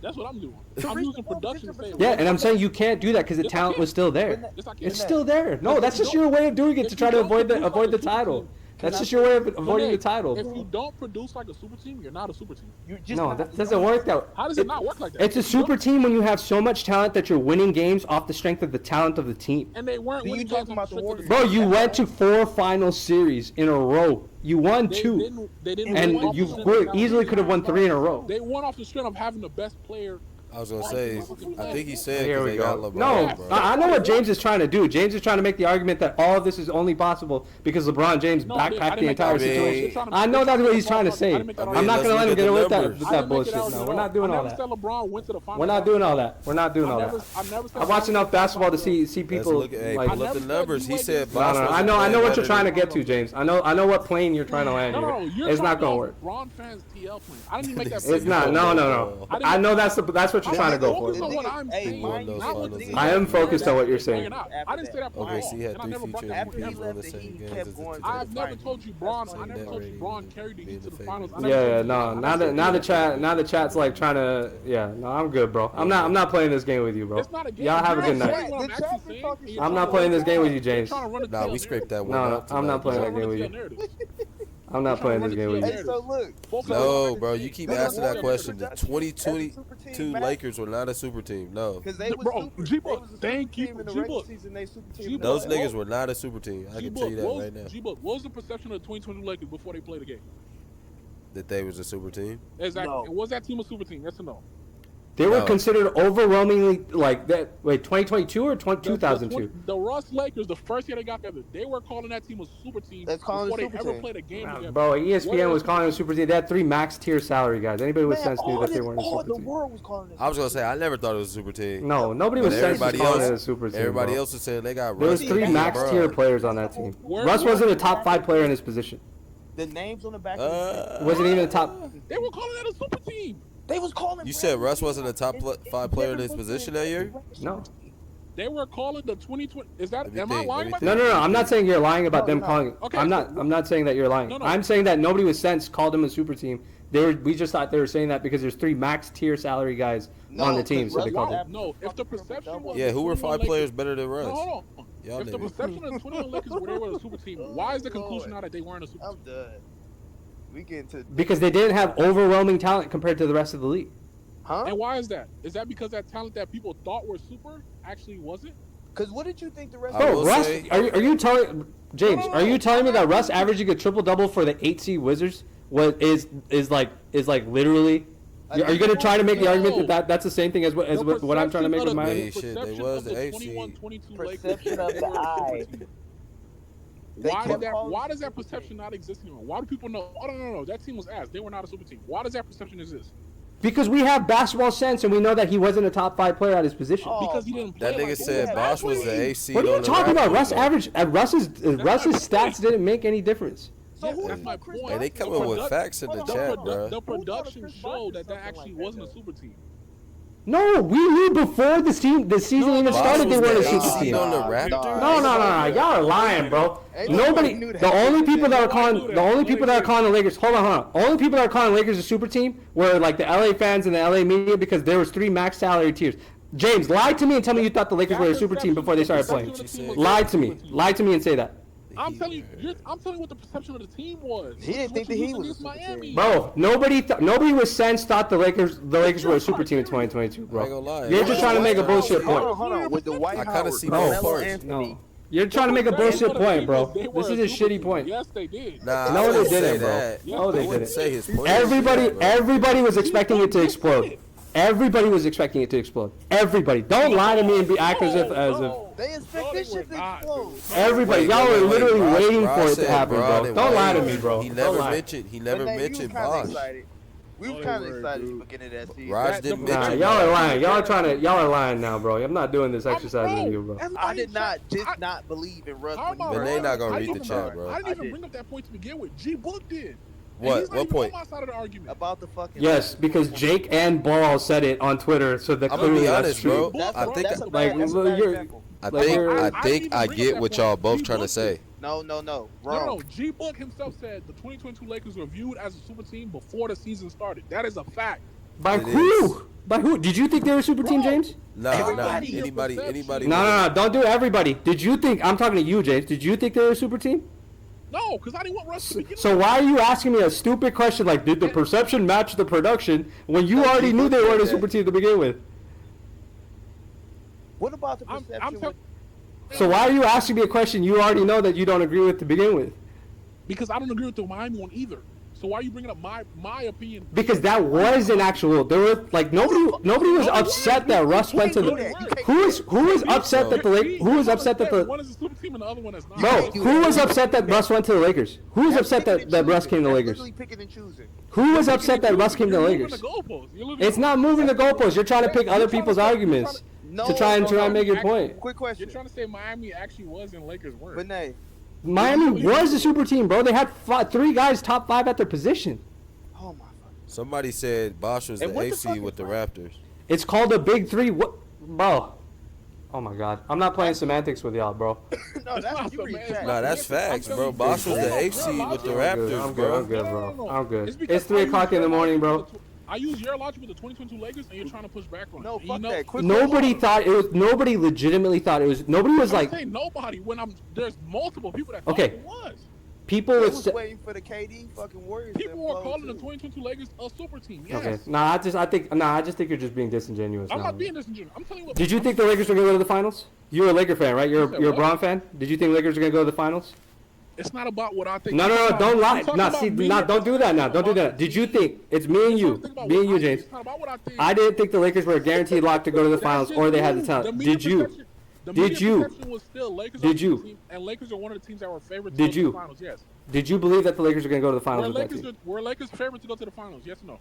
That's what I'm doing. To I'm reach using the full production to say potential, it Yeah, wasn't and I'm a saying you can't do that because the Yes, I talent can. was still there. Yes, I can. It's still there. No, that's just your way of doing it to try to avoid the title. That's just your way of avoiding the title. If you don't produce like a super team, you're not a super team. You just No, have that to doesn't know. work that. How does it not work like that? It's a super team when you have so much talent that you're winning games off the strength of the talent of the team. And they weren't So you winning talking games on about the strength of Warriors? Bro, you went to 4 final series in a row. You won They 2, didn't win off and the you strength of talent. easily could have won 3 in a row. They won off the strength of having the best player. I was gonna say, I think he said Here because we they go. got LeBron, No, bro. I know what James is trying to do. James is trying to make the argument that all of this is only possible because LeBron James No, I backpacked the didn't entire make that situation. argument. I know that's what he's trying to I say. didn't make that I'm argument. not let's gonna let look him at get the away with that, numbers. with I that didn't make it bullshit. out No, at we're all. not doing I all never that. said LeBron went to the finals. We're not doing all that. We're not doing all that. I never said I watch enough basketball to see Let's people look at, hey, like. pull up the numbers. He said, No, Bosh no, wasn't I know playing what better you're trying to than- get to, James. I know what plane you're trying to land No, here. you're It's not talking gonna about work. LeBron fans TL playing. I didn't even make that. It's point. not. No. I know that's what you're trying to go Focus for. on what I'm Hey, saying. mind you, Not what niggas- the- I am focused on what you're No, saying. you're not. I didn't say that point Okay, at all. so he had And I 3 never brought features that After point he ever. left, on the the same Heat games kept as the going two. to I've the never finals. told you Braun. I That's never told you Braun carried the Heat to the finals. I never Yeah, told you no. that. Now the chat's like trying to. Yeah, no, I'm good, bro. I'm not playing this game with you, bro. It's not a game. Y'all have a You're good not night. saying what I'm The actually chat is saying, talking and you're I'm trying not to playing run this game with you, the tail. James. You're trying to run the Nah, tail we narrative. scraped that one No, up. I'm not tonight, playing bro. that game with you. Narrative. I'm not playing this game with Hey, you. so look. Focus No, on- bro, you keep Look, asking that Warriors question. The production as a super 2022 team, man. Lakers were not a super team. No. Because they was Bro, super. G-Book, They was a thank super you, team in the G-Book. regular season. They super team. in the Those playoffs. niggas were not a super team. I can tell you that right now. G-Book, what was the perception of the 2020 Lakers before they played the game? That they was a super team. Exactly. No. Was that team a super team? Yes or no? They were No. considered overwhelmingly like that. Wait, 2022 or 2002? The Russ Lakers, the first year they got together, they were calling that team a super team That's calling before it a they super ever team. played a game together. Bro, ESPN was calling it a super team. They had 3 max tier salary guys. Anybody with sense knew that they weren't a super The team. world was calling it. I was gonna say I never thought it was a super team. No, nobody But with sense was everybody calling else- it a super team. Everybody bro. else was saying they got There was Russ 3 and max LeBron. tier players on that team. Where- Russ wasn't a top 5 player in his position. The names on the back. of the Wasn't even a top. They were calling that a super team. They was calling. You said Russ wasn't a top 5 player in his position that year? No. They were calling the 2020. Is that? Let me Am I think, lying let me about think. that? No. I'm not saying you're lying about them No. calling it. Okay, I'm so- not saying that you're lying. No. I'm saying that nobody with sense called him a super team. We just thought they were saying that because there's 3 max tier salary guys on the team, so they called it. No, if the perception was Yeah, who were 21 5 Lakers- players better than Russ? No, hold on. Y'all If the niggas. perception of the 21 Lakers were they were a super team, why is the conclusion now that they weren't a super I'm team? done. We get to. Because they didn't have overwhelming talent compared to the rest of the league. Huh? And why is that? Is that because that talent that people thought were super actually wasn't? Because what did you think the rest? I Bro, will Russ, say- are you telling James? No. Are you telling me that Russ averaging a triple double for the 8 seed Wizards is like literally? Are you gonna try to make the argument that that's the same thing as what I'm trying to make with Hey, my? shit, they was the 8th seed. 21-22 Lakers. Perception of they the were a super eye. team. They Why kept does calling that it perception not exist anymore? Why do people know? Oh no, that team was ass. They were not a super team. Why does that perception exist? Because we have basketball sense and we know that he wasn't a top 5 player at his position. Oh, Because he didn't play. That nigga like said that. Bosh was the AC. What are you talking about? Russ average. Russ's stats didn't make any difference. So Yes, who that's the my fuck Chris point. Hey, they Bosh coming was? with facts in the Hold on, chat, hold on. bro. The Who thought of production Chris Bosh showed or that something actually like that, wasn't a though? super team. No, we knew before the season even started they weren't a super Boston team. on the Raptors. No. Y'all are lying, bro. Ain't Nobody. knew that. The only people that are calling the Lakers. Hold on. Only people that are calling the Lakers a super team were like the LA fans and the LA media because there was 3 max salary tiers. James, lie to me and tell me you thought the Lakers were a super team before they started playing. Lie to me and say that. I'm telling you what the perception of the team was. He didn't think that he was a super Miami. team. Bro, nobody with sense thought the Lakers were a super team in 2022, I ain't bro. gonna lie. You're just trying to make a bullshit Hold point. on. With the White I kinda Howard, see both Carmelo parts. Anthony. No. You're trying to make a bullshit point, bro. This is a shitty point. Yes, they did. Nah, No, I they wouldn't say didn't, bro. that. No, they I wouldn't didn't. say his point. Everybody was expecting it to explode. Everybody was expecting it to explode. Everybody. Don't lie to me and act as if They expect this shit to explode. everybody. Y'all were literally waiting for it to happen, bro. Don't lie to me, bro. He Don't never lie. mentioned. He never Renee, mentioned we was kinda Bosh. excited. We was kind of excited at the beginning of that season. Raj didn't Nah, mention. y'all are lying. Y'all are lying now, bro. I'm not doing this exercise with you, bro. I did not not believe in Russ. when he But they not gonna read the I chat, bro. didn't even bring up that point to begin with. G Book did. And What? he's not What even point? on my side of the argument. about the fucking. Yes, because Jake and Ball said it on Twitter, so that I'm gonna clearly be that's honest, true. bro. I think that's a like, bad, that's a well, bad you're- example. I Like, think you're- I didn't think even I bring get up what that y'all point. both G trying to Book say. No, wrong. No. G Book himself said the 2022 Lakers were viewed as a super team before the season started. That is a fact. By It who? By who? Did you think they were a super team, James? Nah. Everybody. Anybody. No. Don't do everybody. Did you think? I'm talking to you, James. Did you think they were a super team? No, because I didn't want Russ to begin So why are you asking me a stupid question like, did the perception match the production when you already knew they weren't a super team to begin with? What about the I'm perception? tell- So why are you asking me a question you already know that you don't agree with to begin with? Because I don't agree with the Miami one either. So why are you bringing up my opinion? Because that was an actual. There were like nobody was upset that Russ went to the. Who was upset that the Lakers? Who was upset that the? One is a super team and the other one is not. Bro, who was upset that Russ went to the Lakers? Who was upset that Russ came to the Lakers? Literally picking and choosing. Who was upset that Russ came to the You're Lakers? moving the goalposts. You're literally- It's not moving the goalposts. You're trying to pick other people's arguments No, to try and no, make your point. Quick You're question. trying to say Miami actually was and Lakers weren't. Renee, Miami was a super team, bro. They had 3 guys top 5 at their position. oh my fucking. Somebody said Bosh was And the what the AC fuck with is the that? Raptors. It's called a big 3. What, bro? Oh my God, I'm not playing semantics with y'all, bro. No, that's not you the read man. chat. Nah, that's facts, bro. telling Bosh you. was the No, AC no, with the no, Raptors, I'm bro. good, bro. I'm good. because It's 3 I use o'clock in the your morning, bro. logic with I use your logic with the 2022 Lakers, and you're trying to push back on it. No, And fuck you know, that. Quick Nobody question. thought it was. Nobody legitimately thought it was. Nobody was I'm like saying nobody when there's multiple people that thought Okay. it was. people They would. was waiting for the KD fucking Warriors. People were calling the 2022 Lakers a super team. Yes. Okay, I just think you're just being disingenuous. I'm now. not being disingenuous. I'm telling you what. Did you think the Lakers were gonna go to the finals? You're a Laker fan, right? You're said a what? Bron fan. Did you think Lakers were gonna go to the finals? It's not about what I think. No, don't lie. I'm talking No, about see, me. don't do that now. Don't do that. Did you think it's me and you, James? It's not about what I think. I didn't think the Lakers were a guaranteed lock to go to the finals, or they had the talent. Did you? Did you? Was still Lakers Did are the you? team, and Lakers are one of the teams that were favored to Did go to you? the finals. Yes. Did you believe that the Lakers were gonna go to the finals with that team? Were Lakers favored to go to the finals? Yes or no?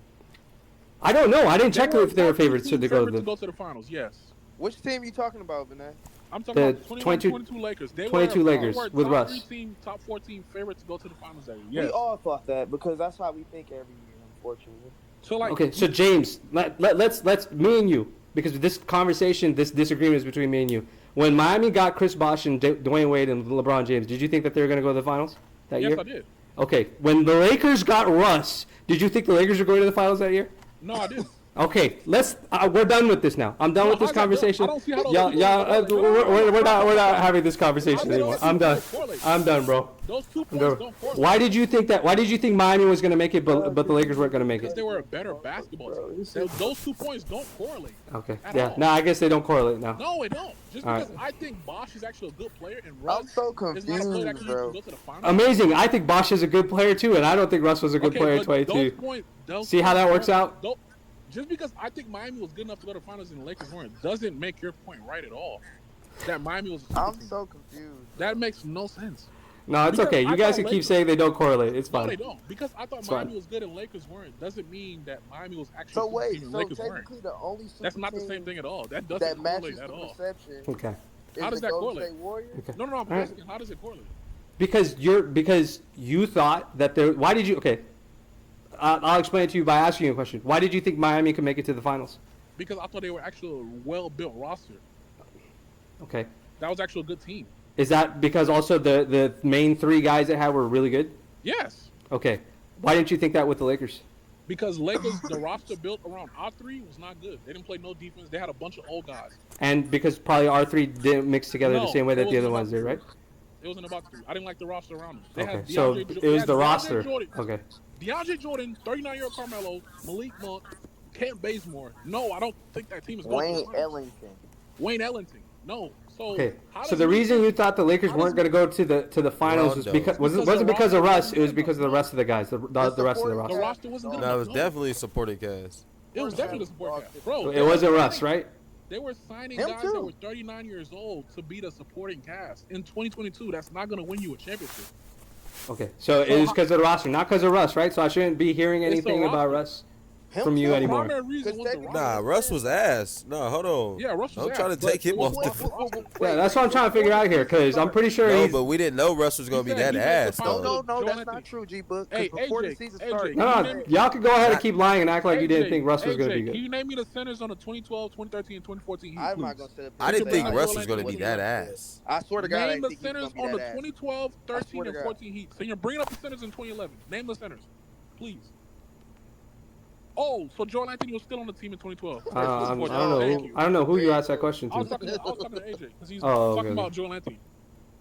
I don't know. I didn't check if they were favorites to go favored to to the go to the finals. Yes. Which team you talking about, Vinay? I'm talking The about 22 Lakers. They 22 were, Lakers were with top Russ. 3 team, top 4 team favorite to go to the finals that year. We Yes. all thought that because that's how we think every year, unfortunately. So like, Okay, so James, let's me and you, because this conversation, this disagreement is between me and you. When Miami got Chris Bosh and Dwayne Wade and LeBron James, did you think that they were going to go to the finals that yes, year? I did. Okay, when the Lakers got Russ, did you think the Lakers were going to the finals that year? No, I didn't. Okay, we're done with this now. I'm done with this conversation. I don't see how those Y'all, two we're not having this conversation I anymore. don't I'm done. correlate. I'm done, bro. Those 2 I'm points done. don't correlate. Why did you think Miami was going to make it, but the Lakers weren't going to make Because it? they were a better basketball team. Those 2 points don't correlate. Okay, At yeah. all. No, I guess they don't correlate now. No, it don't. Just All because right. I think Bosh is actually a good player and I'm Russ so is not a player that confused, can bro. go to the finals. Amazing. I think Bosh is a good player too, and I don't think Russ was a good player in but 22. those See how that points works out? Just because I think Miami was good enough to go to the finals and the Lakers weren't doesn't make your point right at all. That Miami was a super I'm team. so confused. That makes no sense. No, it's Because okay. You I guys thought can keep Lakers- saying they don't correlate. It's No, fine. they don't. Because I thought It's Miami fine. was good and Lakers weren't doesn't mean that Miami was actually So a super wait, team and so Lakers weren't. technically the only super That's not the team same thing at all. That doesn't that correlate matches at the all. perception Okay. is How does the that Golden correlate? State Warriors. Okay. No, I'm All right. asking, how does it correlate? Because you thought that there. Why did you? Okay. I'll explain it to you by asking you a question. Why did you think Miami could make it to the finals? because I thought they were actually a well-built roster. Okay. That was actually a good team. Is that because also the main 3 guys they had were really good? Yes. Okay. Why didn't you think that with the Lakers? Because Lakers, the roster built around our 3 was not good. They didn't play no defense. They had a bunch of old guys. And because probably our 3 didn't mix together the same way that the other ones did, right? It wasn't about 3. I didn't like the roster around them. They Okay. had So DeAndre, it was the DeAndre roster. Jordan, Okay. DeAndre Jordan, 39-year-old Carmelo, Malik Monk, Kent Bazemore. No, I don't think that team is going Wayne to the finals. Ellington. Wayne Ellington. No. So Okay. how So does the he- reason you thought the Lakers how does weren't going to go to the finals was Rondo. because Because wasn't the because of roster Russ. It was wasn't because of the rest of the guys, the rest of the the roster. roster wasn't good No, it enough. was definitely a supporting cast. It was definitely the support cast. Bro, It wasn't Russ, right? They were signing Him guys too. that were 39 years old to be the supporting cast. In 2022, that's not going to win you a championship. Okay. So it was because of the roster, not because of Russ, right? So I shouldn't be hearing It's the anything about roster. Russ Him from you too. anymore. Primary reason was the roster. Nah, Russ was ass. No, hold on. Yeah, Russ was I'm ass, trying to but take him it was off the. roster. Yeah, that's what I'm trying to figure out here, because I'm pretty sure No, he's. but we didn't know Russ was gonna be He that said ass he No, was though. the no, Joe that's Anthony. not true, G-Book. Hey, Before the AJ, season AJ, started. No, y'all could go ahead and keep lying and act like you didn't AJ, think Russ was going to be AJ, Can good. you name me the centers on the 2012, 2013, and 2014 Heat? I'm please? not gonna sit up I didn't and think say Russ that. was gonna be that ass. I swear to God, I Name didn't the think he was centers gonna on be the that ass. 2012, 13, swear to and God. 14 Heat. So you're bringing up the centers in 2011. Name the centers, please. Oh, so Joel Anthony was still on the team in 2012. I Thank don't know who you asked that question I was to. talking to AJ because he's Oh, talking okay. about Joel Anthony.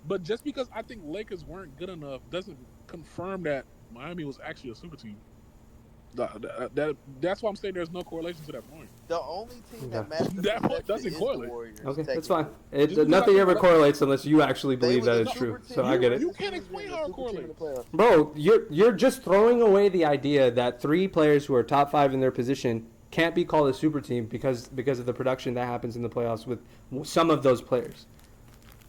But just because I think Lakers weren't good enough doesn't confirm that Miami was actually a super team. That's why I'm saying there's no correlation to that point. The only team that Okay. matched the That one projection doesn't is the correlate. Warriors. Okay, that's technically. fine. Just Nothing because ever I- correlates unless you actually They believe was that a it's true. super So team. I get it. You can't explain how it Super team in the correlates. playoffs. Bro, you're just throwing away the idea that 3 players who are top 5 in their position can't be called a super team because of the production that happens in the playoffs with some of those players.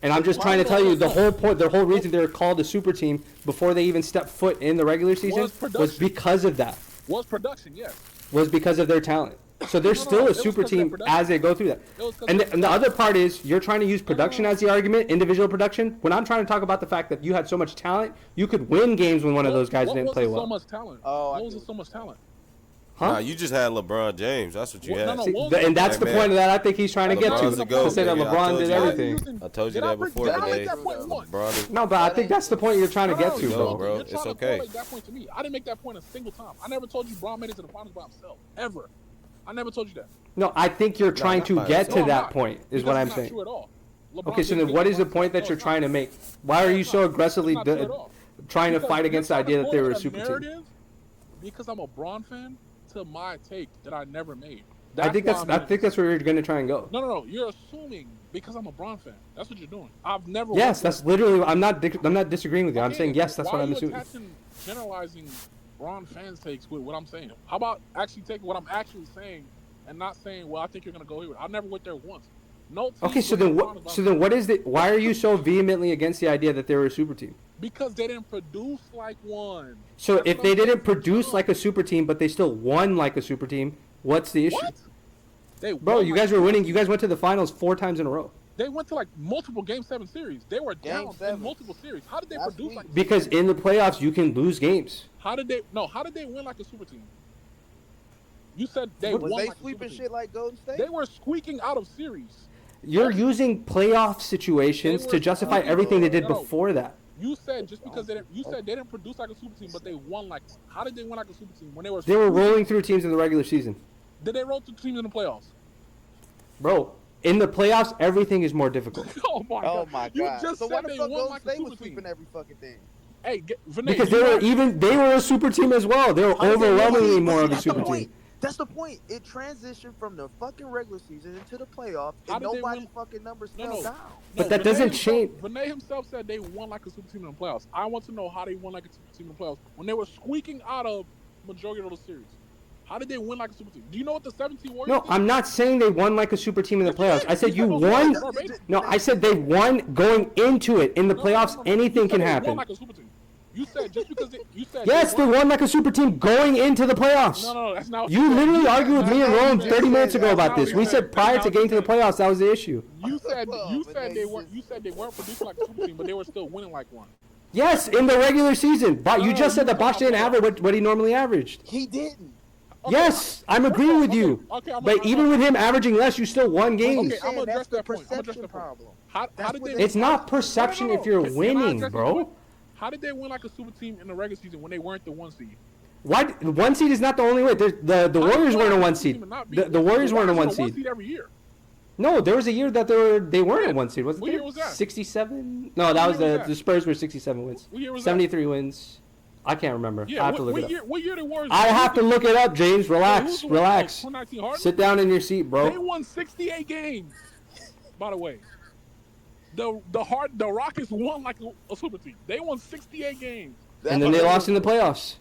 And I'm just trying to tell you the whole point, the whole reason they're called a super team before they even step foot in the regular season Was production. was because of that. Was production, yes. Was because of their talent. So they're still it a was super 'cause of their team production. as they go through that. It was 'cause And of the other part is you're trying to use production as the argument, individual production. When I'm trying to talk about the fact that you had so much talent, you could win games when one of those guys didn't play So well. much talent. Oh, I what was do. it so much talent? Nah, Huh? you just had LeBron James. That's what you What- had. no, See, what was and that's Hey, the man. point that I think he's trying to get LeBron's to. the GOAT, To say that nigga. I LeBron told did you that. everything. I told you Did that I before did I today. make that point once? LeBron is. No, but I think that's the point you're trying to get to, No, bro. bro. You're It's trying to okay. correlate that point to me. I didn't make that point a single time. I never told you Bron made it to the finals by himself. Ever. I never told you that. No, I think you're trying not to by get himself. to No, that I'm not. point, is Because what I'm it's not saying. true at all. LeBron Okay, so didn't then get what it is the by point that himself. you're No, trying to it's make? Why are you not. so aggressively It's not true at all. trying to Because fight you're against the trying to idea that they were a correlate super team? narrative because I'm a Bron fan to my take that I never made. I think why that's I'm I doing think this. that's where you're going to try and go. No. You're assuming because I'm a Bron fan. That's what you're doing. I've never. Yes, worked that's with- literally. I'm not disagreeing with you. I'm Okay, saying yes. That's why what I'm are you assuming. attaching generalizing Bron fans takes with what I'm saying? How about actually taking what I'm actually saying and not saying, well, I think you're gonna go here. I never went there once. No. team Okay, so went to then the what? finals So by- then what is the? Why are you so vehemently against the idea that they were a super team? Because they didn't produce like one. So That's if what they I'm saying. didn't produce like a super team, but they still won like a super team, what's the issue? What? They Bro, won you like- guys were winning. You guys went to the finals 4 times in a row. They went to like multiple Game 7 series. They were Game down in 7. multiple series. How did they Last produce week. like? Because in the playoffs, you can lose games. How did they? No. How did they win like a super team? You said they Was won they like a super sweeping team. shit like Golden State? They were squeaking out of series. You're using playoff situations They were- to justify everything they did No. before that. You said just because they didn't, you said they didn't produce like a super team, but they won like. How did they win like a super team when they were? They were squeaking- rolling through teams in the regular season. Did they roll through teams in the playoffs? Bro, in the playoffs, everything is more difficult. Oh my god! Oh my You god. just So said why the they fuck won Golden like a State was super team. sweeping every fucking thing? Hey, Vinay, Because you they were a super team as well. They were How did they overwhelmingly win? more of a That's the super point. team. That's the point. It transitioned from the fucking regular season into the playoffs, How and did they nobody's win? fucking numbers No, fell no. down. But that Vinay doesn't himself- change- Vinay himself said they won like a super team in the playoffs. I want to know how they won like a super team in the playoffs when they were squeaking out of majority of those series. How did they win like a super team? Do you know what the 17 Warriors No, did? I'm not saying they won like a super team in the Yes, you playoffs. did. I said you those won. words verbatim. No, I said they won going into it. In the playoffs, anything You said can they happen. Won like a super team. You said just because you said Yes, they won like a super team going into the playoffs. No, that's not. what You said. literally argued with me and Rome just 30 said minutes ago that. about That's this. not We what said you prior said. to getting to the playoffs, that was the issue. You said But they weren't. You said they weren't producing like a super team, but they were still winning like one. Yes, in the regular season. But you No, just said you that Bosh thought didn't that. average what he normally averaged. He didn't. Yes, I'm agreeing with you. But even with him averaging less, you still won games. Okay, I'm gonna address the that point. I'm gonna address perception that point. problem. How did they? It's not perception if you're winning, bro. How did they win like a super team in the regular season when they weren't the 1 seed? Why? 1 seed is not the only way. The Warriors weren't a 1 seed. The Warriors weren't a 1 seed. Every year. No, there was a year that they weren't a 1 seed. Wasn't What there? year was that? 67. No, that was the Spurs were 67 wins. What year was 73 wins. I can't remember. Yeah, I have to look it up. What year the Warriors? I have to look it up, James. Relax, Who's the winner? relax. 2019 Harden? Sit down in your seat, They bro. won 68 games. By the way, the Rockets won like a super team. They won 68 games. And then they lost in the playoffs.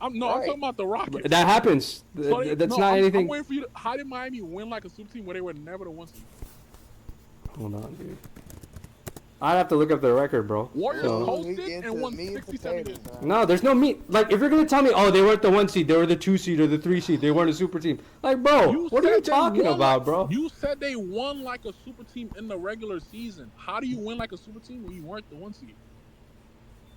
I'm talking about the Rockets. That happens. So That's not anything. I'm waiting for you. How did Miami win like a super team where they were never the 1 seed? Hold on, dude. I'd have to look up the record, bro. Warriors So- hosted and won 67 games. No, there's no meat. Like, if you're gonna tell me, oh, they weren't the 1 seed, they were the 2 seed or the 3 seed, they weren't a super team. Like, bro, what are you said they talking won about, like- bro? You said they won like a super team in the regular season. How do you win like a super team when you weren't the 1 seed?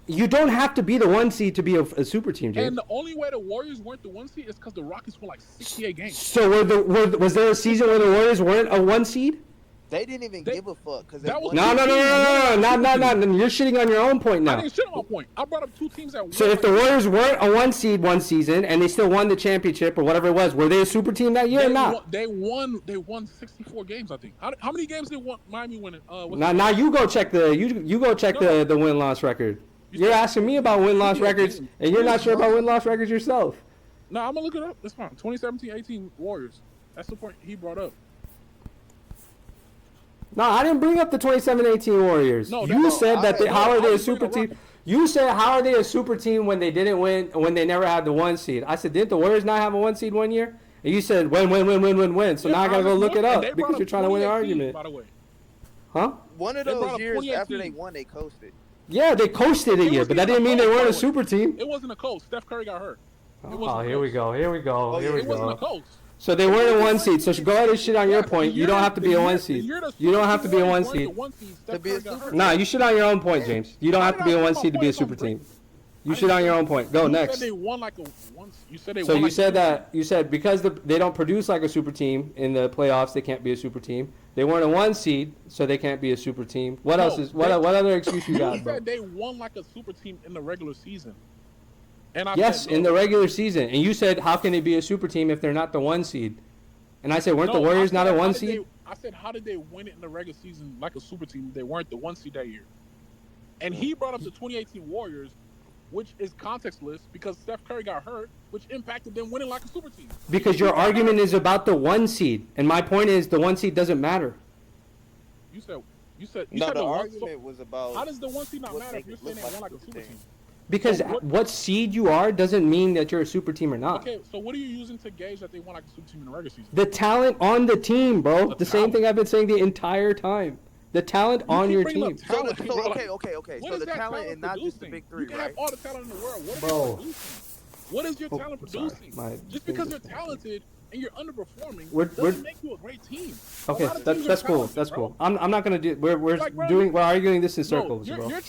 You don't have to be the 1 seed to be a super team, James. And the only way the Warriors weren't the 1 seed is because the Rockets won like 68 games. So was there a season where the Warriors weren't a 1 seed? They didn't even give a fuck because that was- No. You're shitting on your own point I now. didn't shit on my point. I brought up 2 teams that won. So if the Warriors weren't a 1 seed 1 season and they still won the championship or whatever it was, were they a super team that year or not? They won 64 games, I think. How many games did Miami win? Now you go check the the win-loss record. You're asking me about win-loss records and you're not sure about win-loss records yourself. No, I'm gonna look it up. It's fine. 2017-18 Warriors. That's the point he brought up. No, I didn't bring up the 27-18 Warriors. No, You said that how are they a I super was bringing team? You said how are they a super team when they didn't win, when they never had the 1 seed? I said, didn't the Warriors not have a 1 seed 1 year? And you said win. So now I gotta go look it up because you're trying to win an argument. By the way. Huh? One of They brought those up years 2018. after they won, they coasted. Yeah, they coasted a year, but that didn't mean they weren't a super team. It wasn't a coach. Steph Curry got hurt. Oh, here we go. Here we go. It wasn't a coach. So they weren't a 1 seed. So go ahead and shit on your point. You don't have to be a 1 seed. You don't have to be a 1 seed. Nah, you shit on your own point, James. You don't have to be a 1 seed to be a super team. You shit on your own point. Go next. You said they won like a once. You said they So won. you said that because they don't produce like a super team in the playoffs, they can't be a super team. They weren't a 1 seed, so they can't be a super team. What else is what other excuse you got, You bro? said they won like a super team in the regular season. And I Yes, said, in the regular season. And you said how can they be a super team if they're not the 1 seed? And I said weren't the Warriors not a 1 seed? I said how did they win it in the regular season like a super team if they weren't the 1 seed that year? And he brought up the 2018 Warriors, which is contextless because Steph Curry got hurt, which impacted them winning like a super team. Because your argument is about the 1 seed, and my point is the 1 seed doesn't matter. You said No, the one- argument was about. How does the 1 seed not what matter make if you're it saying look they won like like a a super super team? Because what seed you are doesn't mean that you're a super team or not. Okay, so what are you using to gauge that they won like a super team in the regular season? The talent on the team, bro. The same talent. thing I've been saying the entire time. The talent on keep your bringing up team. talent, bro. Okay. What So is the that talent and not just the producing? big You three, can right? have all the talent in the world. What Bro. are you producing? What is your talent sorry. producing? My Just because you're fingers- talented and you're underperforming We're- doesn't make you a great team. Okay, A lot of that's teams are cool. talented, That's bro. cool. I'm not gonna do. We're Like, bro, we're arguing this in Bro, circles, bro. you're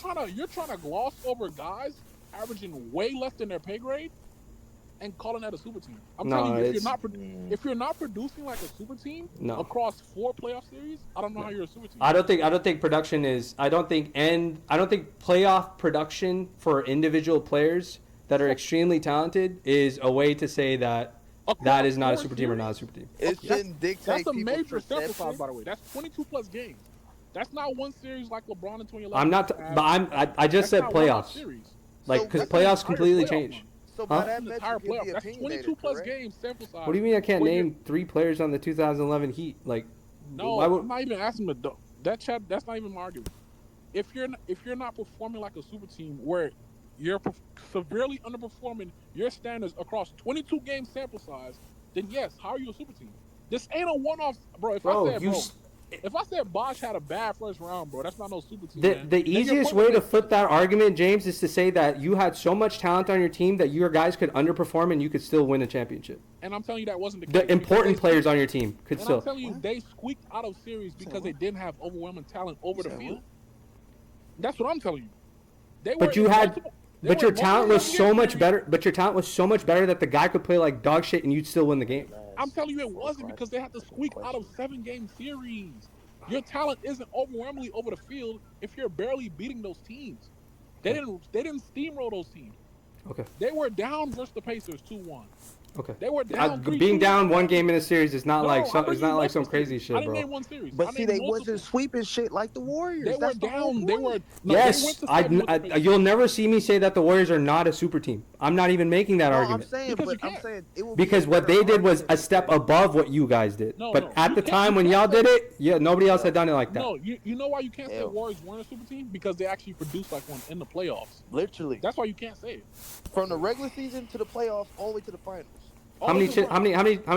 trying to gloss over guys averaging way less than their pay grade and calling that a super team. I'm No, telling you, it's- if you're not producing like a super team No. across 4 playoff series, I don't know how you're a super team. I don't think production is. I don't think playoff production for individual players that are extremely talented is a way to say that that is not a super team or not a super team. It shouldn't dictate That's a people's major sample size, perception. by the way. That's 22 plus games. That's not one series like LeBron in 2011. I'm not. But I just said That's not one playoffs. series. Like So because that's an playoffs entire completely playoff change. run. So Huh? by That's that an metric, entire you'd be playoff. a That's opinionated, 22 plus correct? games sample size. What do you mean I can't When you're- name 3 players on the 2011 Heat? Like, No, why would- I'm not even asking that chat. That's not even my argument. If you're not performing like a super team where you're severely underperforming your standards across 22 game sample size, then yes, how are you a super team? This ain't a one-off, bro. If I said Bosch had a bad first round, bro, that's not no super team. man. The Then your easiest point way to is- flip that argument, James, is to say that you had so much talent on your team that your guys could underperform and you could still win a championship. And I'm telling you that wasn't the case. The because important they- players on your team could And still. I'm telling you, they squeaked out of series because they didn't have overwhelming talent over the field. That's what I'm telling you. But your talent was so much better. But your talent was so much better that the guy could play like dog shit and you'd still win the game. I'm telling you, it wasn't because they had to squeak out of 7-game series. Your talent isn't overwhelmingly over the field if you're barely beating those teams. They didn't steamroll those teams. Okay. They were down versus the Pacers 2-1. Okay. They were down. Being down 1 game in a series is not No, it's not like some crazy shit, I didn't bro. name one series. But I see, named they multiple. wasn't sweeping shit like the Warriors. They were That's the whole down. They point. were. No, Yes, they went to 7 with the Pacers. you'll never see me say that the Warriors are not a super team. I'm not even making that No, argument. I'm saying, Because but you I'm can't. saying it would Because be a what they better did was a argument. step above what you guys did. No, But no, at you the can't- time you when can't y'all say- did it, yeah, nobody else had done it like that. No, you know why you can't say Hell. Warriors weren't a super team? Because they actually produced like one in the playoffs. Literally. That's why you can't say it. From the regular season to the playoffs, all the way to the finals. How many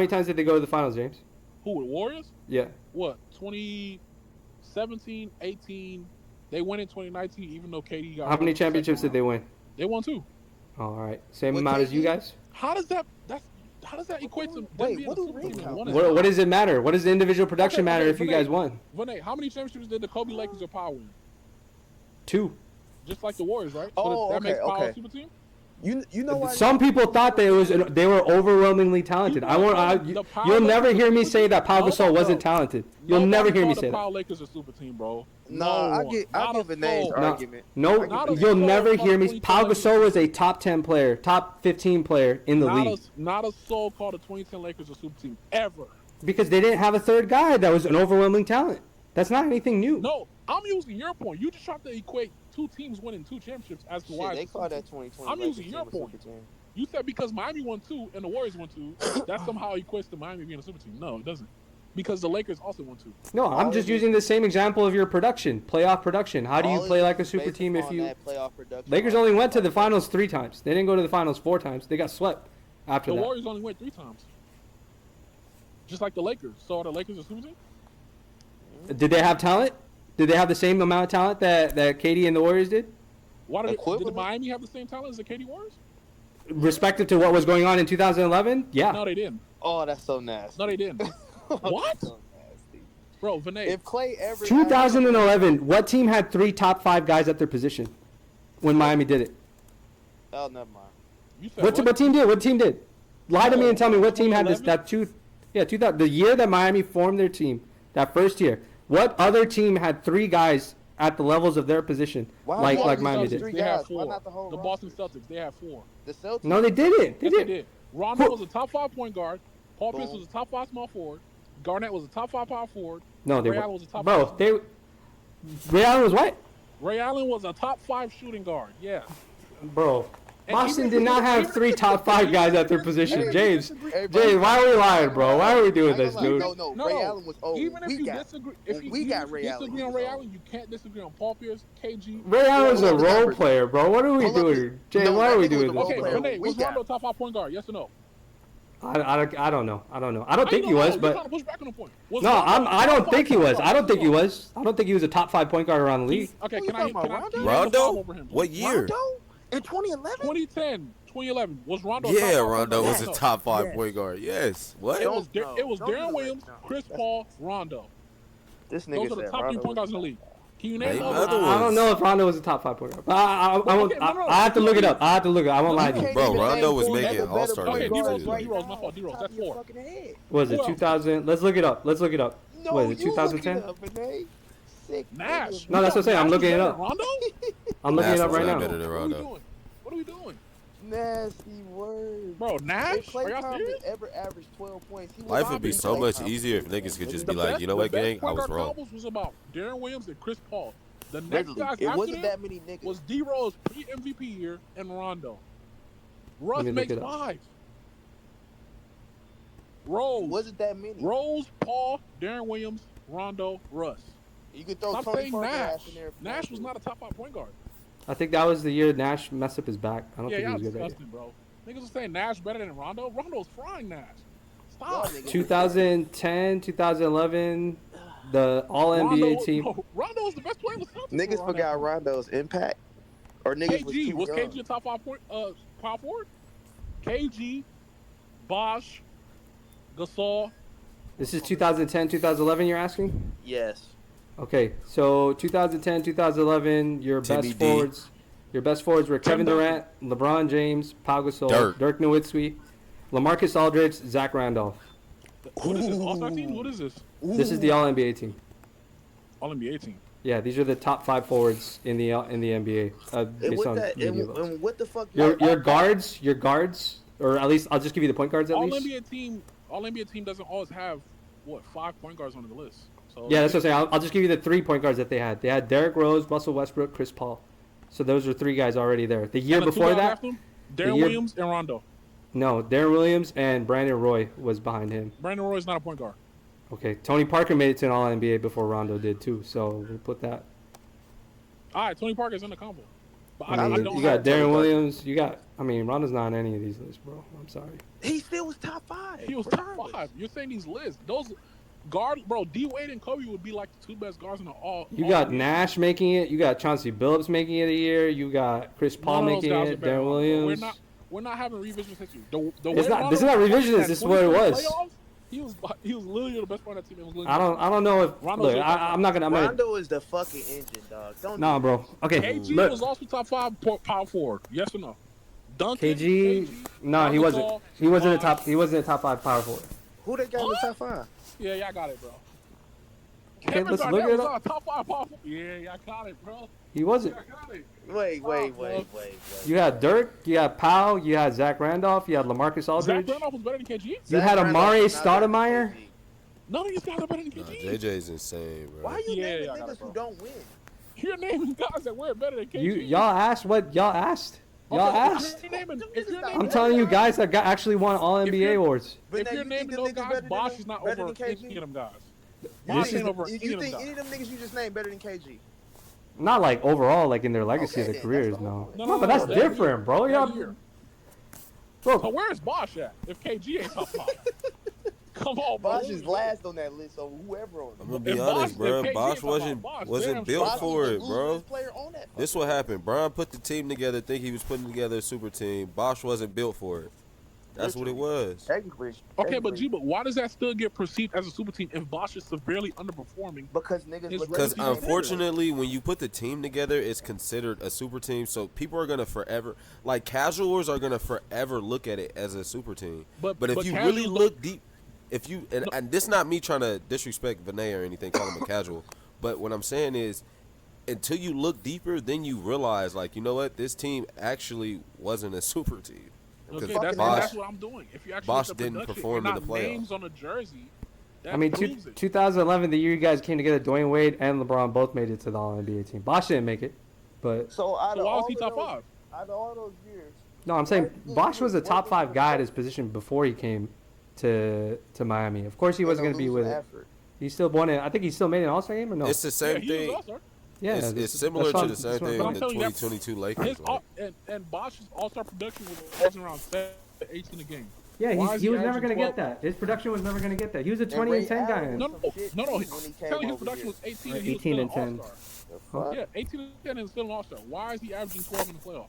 times did they go to the finals, James? Who, the Warriors? Yeah. What, 2017, 18? They went in 2019, even though KD got How many hurt in the second championships did they round. win? They won 2. All right. Same What amount as you KD? guys? How does that equate to them Wait, being what a do super rings team? count? One is What does it matter? What does the individual production Okay, matter okay, if you Vinay. guys won? Vinay, how many championships did the Kobe Lakers or Power win? 2. Just like the Warriors, right? Oh, that okay, makes Power okay. a super team? You know why? Some people thought they were overwhelmingly talented. You'll never hear me say that Pau Gasol wasn't talented. You'll never hear me say The that. Power Lakers are super team, bro. Nah, I give Vinay's soul. argument. No, Not a you'll soul never called hear me. 2010 Pau Lakers. Gasol was a top 10 player, top 15 player in the league. Not a soul called the 2010 Lakers a super team ever. Because they didn't have a third guy that was an overwhelming talent. That's not anything new. No, I'm using your point. You just tried to equate 2 teams winning 2 championships as to why Shit, they it's a call super that team. 2020. I'm Lakers using team your a super point. team. You said because Miami won 2 and the Warriors won 2, that somehow equates to Miami being a super team. No, it doesn't. Because the Lakers also won 2. No, I'm just using the same example of your production, playoff production. How do you All play it like a is super based team if upon you... that playoff production. Lakers only went to the finals 3 times. They didn't go to the finals 4 times. They got swept after The that. Warriors only went 3 times. Just like the Lakers. So are the Lakers a super team? Did they have talent? Did they have the same amount of talent that KD and the Warriors did? Why did Equivalent? Miami have the same talent as the KD Warriors? Respective to what was going on in 2011? Yeah. No, they didn't. Oh, that's so nasty. No, they didn't. What? So nasty. Bro, Vinay. If Clay ever 2011, what team had 3 top 5 guys at their position when Miami did it? Oh, never mind. You said What team did? What team did? Lie to me and tell me what team had this 2011? the year that Miami formed their team, that first year. What other team had 3 guys at the levels of their position Why like Boston Miami Celtics did? three They had guys? Why 4. not the whole Boston roster? Celtics, they had 4. The Celtics. No, they didn't. They Yes, they did. did. Rondo Who- was a top 5 point guard. Paul Pierce Boom. was a top 5 small forward. Garnett was a top 5 power forward. No, they Ray were. Allen was a top Bro, 5. Ray Allen was what? Ray Allen was a top 5 shooting guard. Yeah. Bro, And Boston even did if not you- have 3 top 5 guys at their position. Hey, James, Hey, bro. James, why are we lying, bro? Why are we doing I this, ain't gonna dude? lie. No, No, Ray Allen was old. Even if We you got- disagree, if you we got even Ray Allen. disagree He on was Ray old. Allen, you can't disagree on Paul Pierce, KG. Ray Allen's a Hold up, role numbers. player, bro. What are we Hold up, doing? James, no, why that are we nigga was doing a this? role Okay, player. Renee, We was got- Rondo a top 5 point guard? Yes or no? I don't know. I don't How think you he don't was, know? You're but trying to push back on the point. Was no, Rondo a I top don't 5 think he point was. guard? I don't think he Yes or no? was. I don't think he was a top 5 point guard around the league. Okay, Who can you I talking about, can you name the five Rondo? over him? What year? Rondo? In 2011? 2010, 2011. Was Rondo a top Yeah, 5 point Rondo guard? was a No. top 5 Yes. point guard. Yes. What? It was No, it was don't do Darren it. Williams, No. Chris Paul, Rondo. This Those nigga are the said top 3 Rondo point guards was in the league. Can you name Name the other other? ones. I don't know if Rondo was a top 5 point guard. But I won't. Okay, no. I have to look it up. I have to look it up. I won't lie to you. can't Bro, even Rondo name was four making other All-Star better games point guards this right year. now My fault, off the D-Rose, top that's of your 4. fucking head. Was it Who else? 2000? Let's look it up. No, Was it you look 2010? it up, Renee. Sick. Nash. nigga. No, that's what I'm saying. I'm Nash looking is it better up. than Rondo? I'm looking it Nash up was right way now. better than What are we Rondo. doing? What are we doing? Nasty word. Bro, Nash? If Klay Are y'all Thompson serious? ever averaged 12 points, he Life would be so Klay much Thompson. easier if niggas could just The be like, best- you know what, the best gang? I point was guard wrong. combos was about Darren Williams and Chris Paul. The next Literally, guys it after wasn't them that many niggas. was D-Rose pre-MVP year and Rondo. Russ Let me look makes it up. 5. Rose, Wasn't that many. Rose, Paul, Darren Williams, Rondo, Russ. You could throw Stop Tony saying Parker Nash. ass in there. Nash was not a top 5 point guard. I think that was the year Nash messed up his back. I don't Yeah, think he y'all was good that year. disgusting, bro. Niggas are saying Nash better than Rondo. Rondo's frying Nash. Y'all Stop. niggas- 2010, 2011, the All NBA Rondo, team. no, Rondo was the best player in the Celtics. Niggas around forgot that. Rondo's impact. Or niggas was KG too was young. KG a top 5 point power forward? KG, Bosh, Gasol. This is 2010, 2011. You're asking? Yes. Okay, so 2010, 2011, your Timmy best D. forwards. Your best forwards were Kevin Tim Durant, LeBron James, Pau Gasol, Dirk. Dirk Nowitzki, LaMarcus Aldridge, Zach Randolph. What is this? All-Star team? What is this? This is the All NBA team. All-NBA team. Yeah, these are the top 5 forwards in the NBA. And Based what on that? media votes. And what the fuck? Your guards, or at least I'll just give you the point guards at least. All-NBA team doesn't always have what 5 point guards on the list. So Yeah, that's what I'm saying. I'll just give you the 3 point guards that they had. They had Derrick Rose, Russell Westbrook, Chris Paul. So those are 3 guys already there. The year And the 2 before guys that, after him, Darren Williams and Rondo. no, Darren Williams and Brandon Roy was behind him. Brandon Roy is not a point guard. Okay, Tony Parker made it to an All NBA before Rondo did too. So we'll put that. All right, Tony Parker's in the combo. But I mean, don't you got have Tony Darren Parker. Williams. You got. I mean, Rondo's not on any of these lists, bro. I'm sorry. He still was top 5. He was top 5. You're saying these lists. Those guard, bro, D Wade and Kobe would be like the 2 best guards in the all. You all got NBA. Nash making it. You got Chauncey Billups making it a year. You got Chris Paul None of those making guys are it. better Darren than Rondo. Williams. We're not having revisionist history. It's not- this is not revisionist, this is what it was. He was literally the best player on that team. It was literally I don't know if. Rondo's Look, your top I'm not gonna. I'm gonna. Rondo is the fucking engine, dog. Don't. Nah, bro. Okay, KG look. was also top 5 power forward. Yes or no? Duncan. KG. No, he Pau wasn't. Gasol, He wasn't a top. He wasn't a top 5 power forward. Who they got in the top 5? Yeah, y'all got it, bro. Okay, Kevin let's Garnett look it was up. on top 5 power forward. Yeah, y'all got it, bro. He wasn't. Y'all got it. Wait. You had Dirk. You had Powell. You had Zach Randolph. You had LaMarcus Zach Aldridge. Randolph was better than KG? You had Amare Stoudemire. None of these guys are better than Nah, KG. JJ's insane, bro. Why you Yeah, naming y'all got niggas it, bro. who don't win? You're naming guys that were better than KG. Y'all asked what y'all asked. Y'all Okay, asked. If you're I'm naming, telling you guys that actually won All If NBA you're- awards. But if now you're you naming think those them niggas guys, better Bosh than is not better over than any KG? of them guys. This Bosh is- ain't over Do any you of them think any guys. of them niggas you just named better than KG? Not like overall, like in their legacy Okay, of their then, careers, that's the whole no. point. No, No, no, but no, that's that different, bro. That Y'all, year. So bro. where is Bosh at if KG ain't top 5? Come on, bro. Bosh is last on that list, so whoever on I'm it. gonna be If honest, Bosh- bro. if KG Bosh is talking wasn't about Bosh, wasn't damn, built Bosh for is it, the bro. losest player on that. This what happened. Brian put the team together, think he was putting together a super team. Bosh wasn't built for it. That's what it was. Technically. Okay, but technically, but why does that still get perceived as a super team if Bosh is severely underperforming? because niggas It's look Because at Because unfortunately, when you put the team together, it's considered a super team. So people are gonna forever, like casuals, are gonna forever look at it as a super team. But if you really casuals look deep, if you and this not me trying to disrespect Vinay or anything, call him a casual. But what I'm saying is, until you look deeper, then you realize, like, you know what, this team actually wasn't a super team. Okay, Because that's what I'm doing. If you actually Bosh look at didn't production perform and in not the playoffs. names on a jersey, that I mean, proves it. 2011, the year you guys came together, Dwayne Wade and LeBron both made it to the All NBA team. Bosh didn't make it, but So out So of why was all he of top those- 5? Out of all those years, no, I'm saying Right. Bosh was a top 5 guy at his position before he came to Miami. Of course, he wasn't going to be with it. effort. He still won it. I think he still made an All-Star game or no? It's the same he was thing. All-Star. Yeah, it's this- similar that's to what the I'm- same that's what thing I'm in the telling you that- 2022 His Lakers. Like, and Bosh's All-Star production was around 18 a game. Yeah, Why is he he was never averaging going to get 12? that. His production was never going to get that. He was a 20 Ray and 10 guy. Allen No, some shit no. when he came Telling his over production here. was 18 Right, and he was 18 still and an 10. All-Star. The fuck? Yeah, 18 and 10 and still an All-Star. Why is he averaging 12 in the playoffs?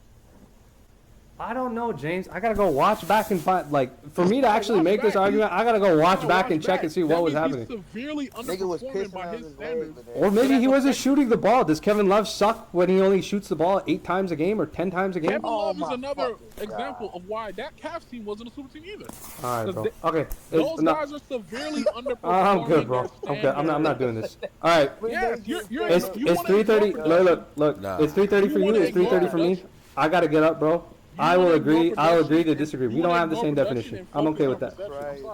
I don't know, James. I gotta go watch back and find. Like, for me to actually make this argument, I gotta go watch back and check and see what was happening. He's severely Nigga was underperforming pissing by out his his standards. legs. Or maybe he wasn't shooting the ball. Does Kevin Love suck when he only shoots the ball 8 times a game or 10 times a game? Kevin Love is my another fucking example God. of why that Cavs team wasn't a super team either. All right, bro. They- Okay. Those No, guys are severely underperforming. I'm good, bro. their Okay, I'm not doing this. All right. Yeah, you're It's you it's wanna 3:30. ignore Look. Nah. It's 3:30 for You you. wanna It's 3:30 for me. ignore I gotta get up, bro. I will wanna agree. ignore I'll agree to production. disagree. We You don't wanna have the ignore same production definition. and I'm okay with focus that. on perception.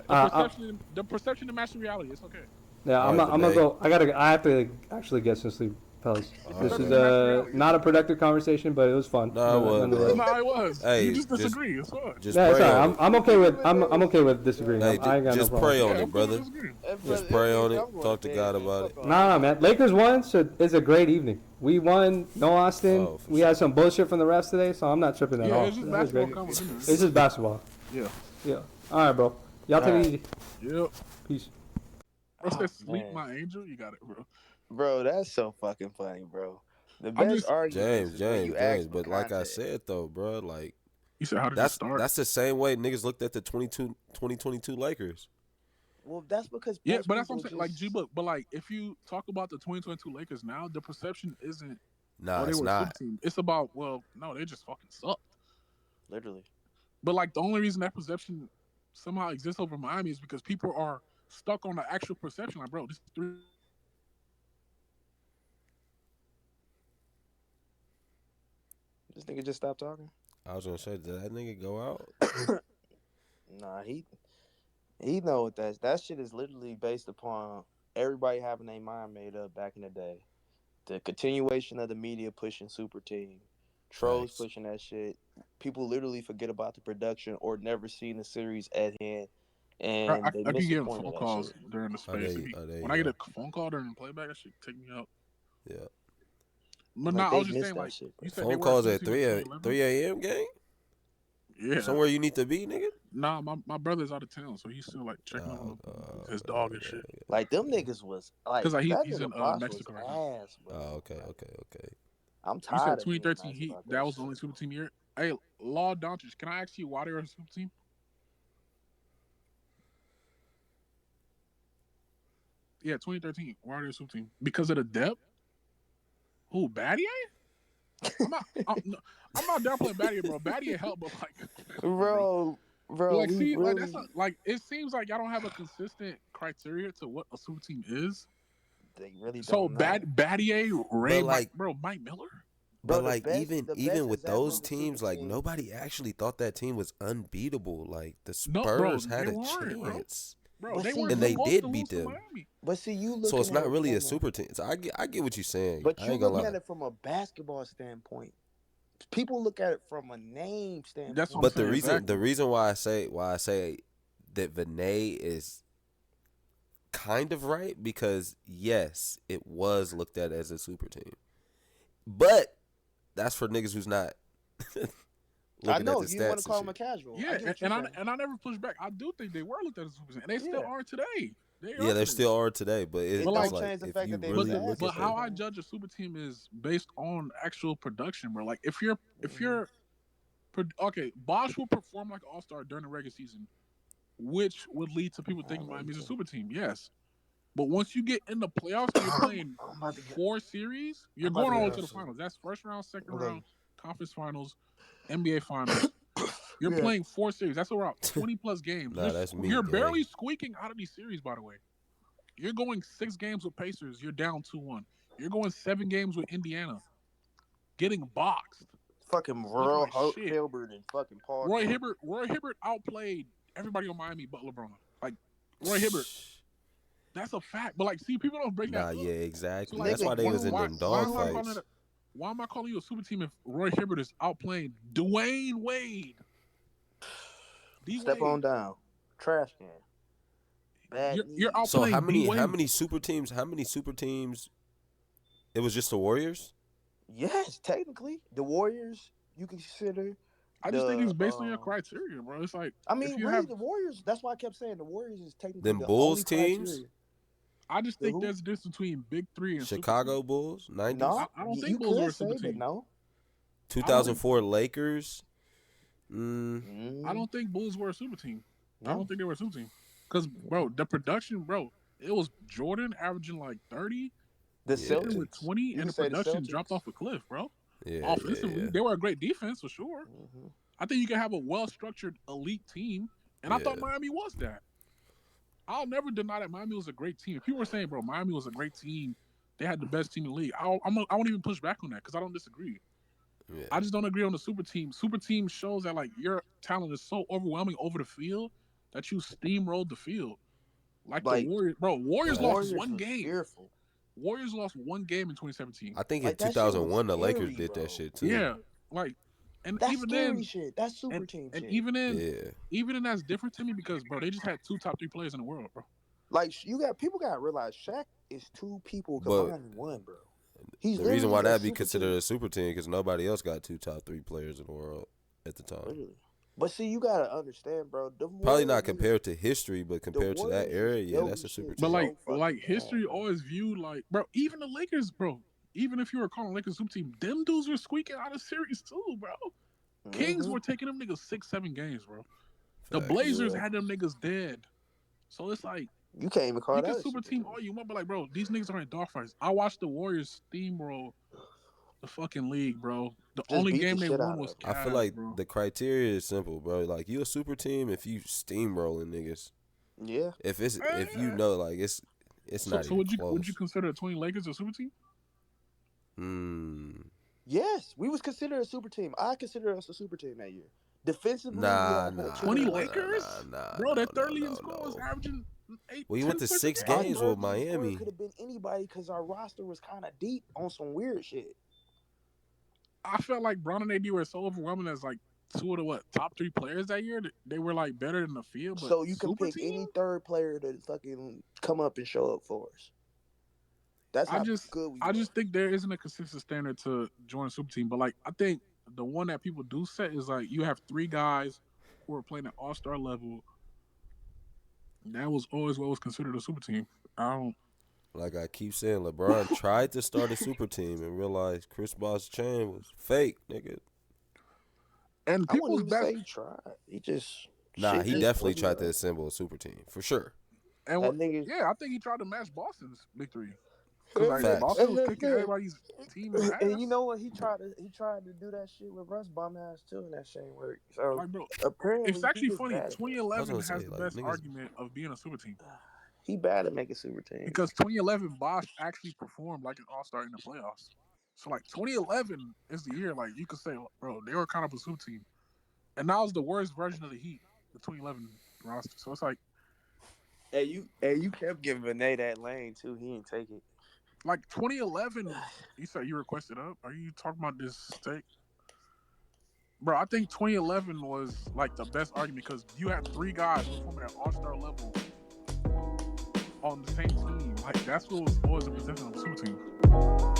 I'm Right, sorry. The perception to matching reality. It's okay. Yeah, I'm Alright, gonna Vinay. go. I have to actually get some sleep, fellas. This is not a productive conversation, but it was fun. Nah, it was, Nonetheless. bro. No, it was. Hey, you just just- disagree. It's fine. Just Yeah, it's pray alright. on it. I'm okay with. I'm okay with disagreeing. Hey, I ain't got just no problem. pray on Yeah, it, brother. disagree. Just pray on it. Talk to God about it. Nah, man. Lakers won, so it's a great evening. We won. No Austin. Oh, for We had some bullshit from the refs today, so I'm not tripping at Yeah, all. it's just This is basketball great. conversation. It's just basketball. Yeah. Yeah. All right, bro. Y'all take it easy. Yep. Peace. Bro said, "Sleep, man. my angel." You got it, bro. Bro, that's so fucking funny, bro. The I'm best just- argument is when you ask James. for But like I context. said though, bro, like You said, "How did it that's start?" the same way niggas looked at the 2022 Lakers. Well, that's because Yeah, most but that's what I'm people saying. Like just- G Book, but like if you talk about the 2022 Lakers now, the perception isn't Nah, they it's were a not. super team. It's about, well, no, they just fucking sucked. Literally. But like the only reason that perception somehow exists over Miami is because people are stuck on the actual perception. Like, bro, this is three. This nigga just stopped talking. I was gonna say, did that nigga go out? Nah, he know what that shit is literally based upon everybody having their mind made up back in the day. The continuation of the media pushing super team, trolls Facts. pushing that shit. People literally forget about the production or never seen the series at hand, and they I miss keep the getting point phone of that calls shit. during the space. When I get a phone call during playback, that shit take me out. Yeah. But Like, nah, I they was just miss saying, that like, shit, bro. you said they Phone were calls a at super team 3 in 2011? 3 a.m. gang? Yeah. Somewhere you need to be, nigga? Nah, my brother's out of town, so he's still like checking on his dog and shit. Like, them niggas was like, Because that he's nigga in Bosh Mexico was right now. ass, bro. Oh, okay. I'm You said tired of being 2013 nice Heat. about That was shit. the only super team year. Hey, Law Doncic, can I ask you why they were a super team? Yeah, 2013. Why are they a super team? Because of the depth? Who, Battier? I'm not downplaying Battier, bro. Battier helped, but like, Bro, like, we see, really, like that's like it seems like y'all don't have a consistent criteria to what a super team is. they really So don't know. Battier, Ray, like- Mike Miller. But Bro, the like best- even the even best with example those of a super teams, like team- nobody actually thought that team was unbeatable. Like the No, bro, Spurs had they a weren't, bro. chance. Bro, But they see, were And they supposed did to beat lose to them. Miami. But see, you looking So it's not at it really a from super team. So I get what you're saying. But I you ain't gonna looking lie. at it from a basketball standpoint. People look at it from a name standpoint. That's what But I'm the saying, the reason why I say that Vinay is kind of right, because yes, it was looked at as a super team, but that's for niggas who's not I looking know at the you want stats to call and him a shit. casual. I Yeah, get what you're saying. and I never pushed back. I do think they were looked at as a super team, and they still Yeah. are today. They Yeah, they still are today, but it's It don't like change the if fact you that they really was look But at how the, I judge a super team is based on actual production, bro. Like if you're okay, Bosch will perform like an all-star during the regular season, which would lead to people thinking Miami's a super team. Yes, but once you get in the playoffs, and you're playing I'm about to get- 4 series. You're I'm about going to all the get way to the upset. finals. That's first round, second Hold on. round, conference finals, NBA finals. You're Yeah. playing 4 series. That's around 20 plus games. Nah, that's me, You're gang. barely squeaking out of these series, by the way. You're going 6 games with Pacers. You're down 2-1. You're going 7 games with Indiana. Getting boxed. Fucking Looking Roy like shit. Hilbert and fucking Paul. Roy George. Hibbert outplayed everybody on Miami but LeBron. Like Roy Hibbert. That's a fact. But like, see, people don't break that Nah, up. yeah, exactly. So, like, That's why they was in why, them why dog am I calling fights. it why am I calling you a super team if Roy Hibbert is outplaying Dwayne Wade? Step on down. Trash can. Bad You're knees. So outplaying how many D-Wade. super teams? How many super teams? It was just the Warriors. Yes, technically. The Warriors, you can consider. I just think it's based on your criteria, bro. It's like I mean, if you really, have, the Warriors, that's why I kept saying the Warriors is technically Them the Bulls only teams? criteria. I just think Who? there's a difference between Big 3 and Chicago Bulls, 90s. No, I don't you think Bulls could were a super say, but team. no. 2004 Lakers. I don't think Bulls were a super team. I No. don't think they were a super team. Because, bro, the production, bro, it was Jordan averaging like 30, The Celtics Celtics. with 20, You and can the say the production Celtics. dropped off a cliff, bro. Yeah, Offensively, yeah. they were a great defense for sure. Mm-hmm. I think you can have a well-structured elite team, and I thought Yeah. Miami was that. I'll never deny that Miami was a great team. If people were saying, bro, Miami was a great team, they had the best team in the league, I won't even push back on that because I don't disagree. Yeah. I just don't agree on the super team. Super team shows that like your talent is so overwhelming over the field that you steamrolled the field. Like the Warriors, bro. Warriors lost one game. Fearful. Warriors lost one game in 2017. I think Like, in that shit was 2001 the Lakers scary, did bro. that shit too. Yeah, like, and That's even scary then, shit. That's super and, team and shit. even then, Yeah. even then, that's different to me because, bro, they just had 2 top 3 players in the world, bro. Like, people got to realize Shaq is 2 people But- combined in one, bro. He's The reason why literally a that be super considered team. a super team because nobody else got 2 top 3 players in the world at the time. Literally. But see, you gotta understand, bro. The Probably not Warriors compared to history, but compared to that Warriors era, is yeah, dope that's a shit. super But team. like- like fucking history bad, bro. always viewed like, bro, even the Lakers, bro. Even if you were calling Lakers super team, them dudes were squeaking out of series too, bro. Kings Mhm. were taking them niggas 6-7 games, bro. The Facts. Blazers Yeah. had them niggas dead. So it's like You can't even call you that can a super team all you want, but like, bro, these niggas are in dogfights. I watched the Warriors steamroll the fucking league, bro. The Just only beat the game they shit won out was of I feel Cavs, like bro. the criteria is simple, bro. Like you a super team if you steamrolling niggas. Yeah. If you know like it's not So even would you close. consider the 20 Lakers a super team? Yes, we was considered a super team. I consider us a super team that year. Defensively, we Nah, had a whole 20 team. Lakers? nah. Bro, that no, third leading no, scorer was no. averaging 8, We 10 went to points a 6 game. Our games third with leading scorer Miami. could have been anybody because our roster was kind of deep on some weird shit. I felt like Brown and AD were so overwhelming as like two of the top 3 players that year. They were like better in the field, but So you can super pick team? any third player to fucking come up and show up for us. That's how good we I were. just think there isn't a consistent standard to join a super team. But like I think the one that people do set is like you have 3 guys who are playing at all-star level. That was always what was considered a super team. Like I keep saying, LeBron tried to start a super team and realized Chris Bosh's chain was fake, nigga. And I people's wouldn't even best. say he tried. He just He just definitely wasn't tried to right. assemble a super team for sure. And That nigga. yeah, I think he tried to match Boston's victory because like Facts. Boston was kicking everybody's team in the ass. And you know what? He tried to do that shit with Russ bum ass too, and that shit ain't work. So Like, bro, apparently it's actually he just funny. bad at that. 2011 I was has gonna the say, like, best niggas- argument of being a super team He bad at making super teams. because 2011 Bosch actually performed like an all-star in the playoffs. So like 2011 is the year like you could say, bro, they were kind of a super team, and that was the worst version of the Heat, the 2011 roster. So it's like, Hey, you kept giving Vinay that lane too. He didn't take it. like 2011. You said you requested up. Are you talking about this take? Bro, I think 2011 was like the best argument because you had 3 guys performing at all-star level on the same team. Like that's what was always the position of a super team.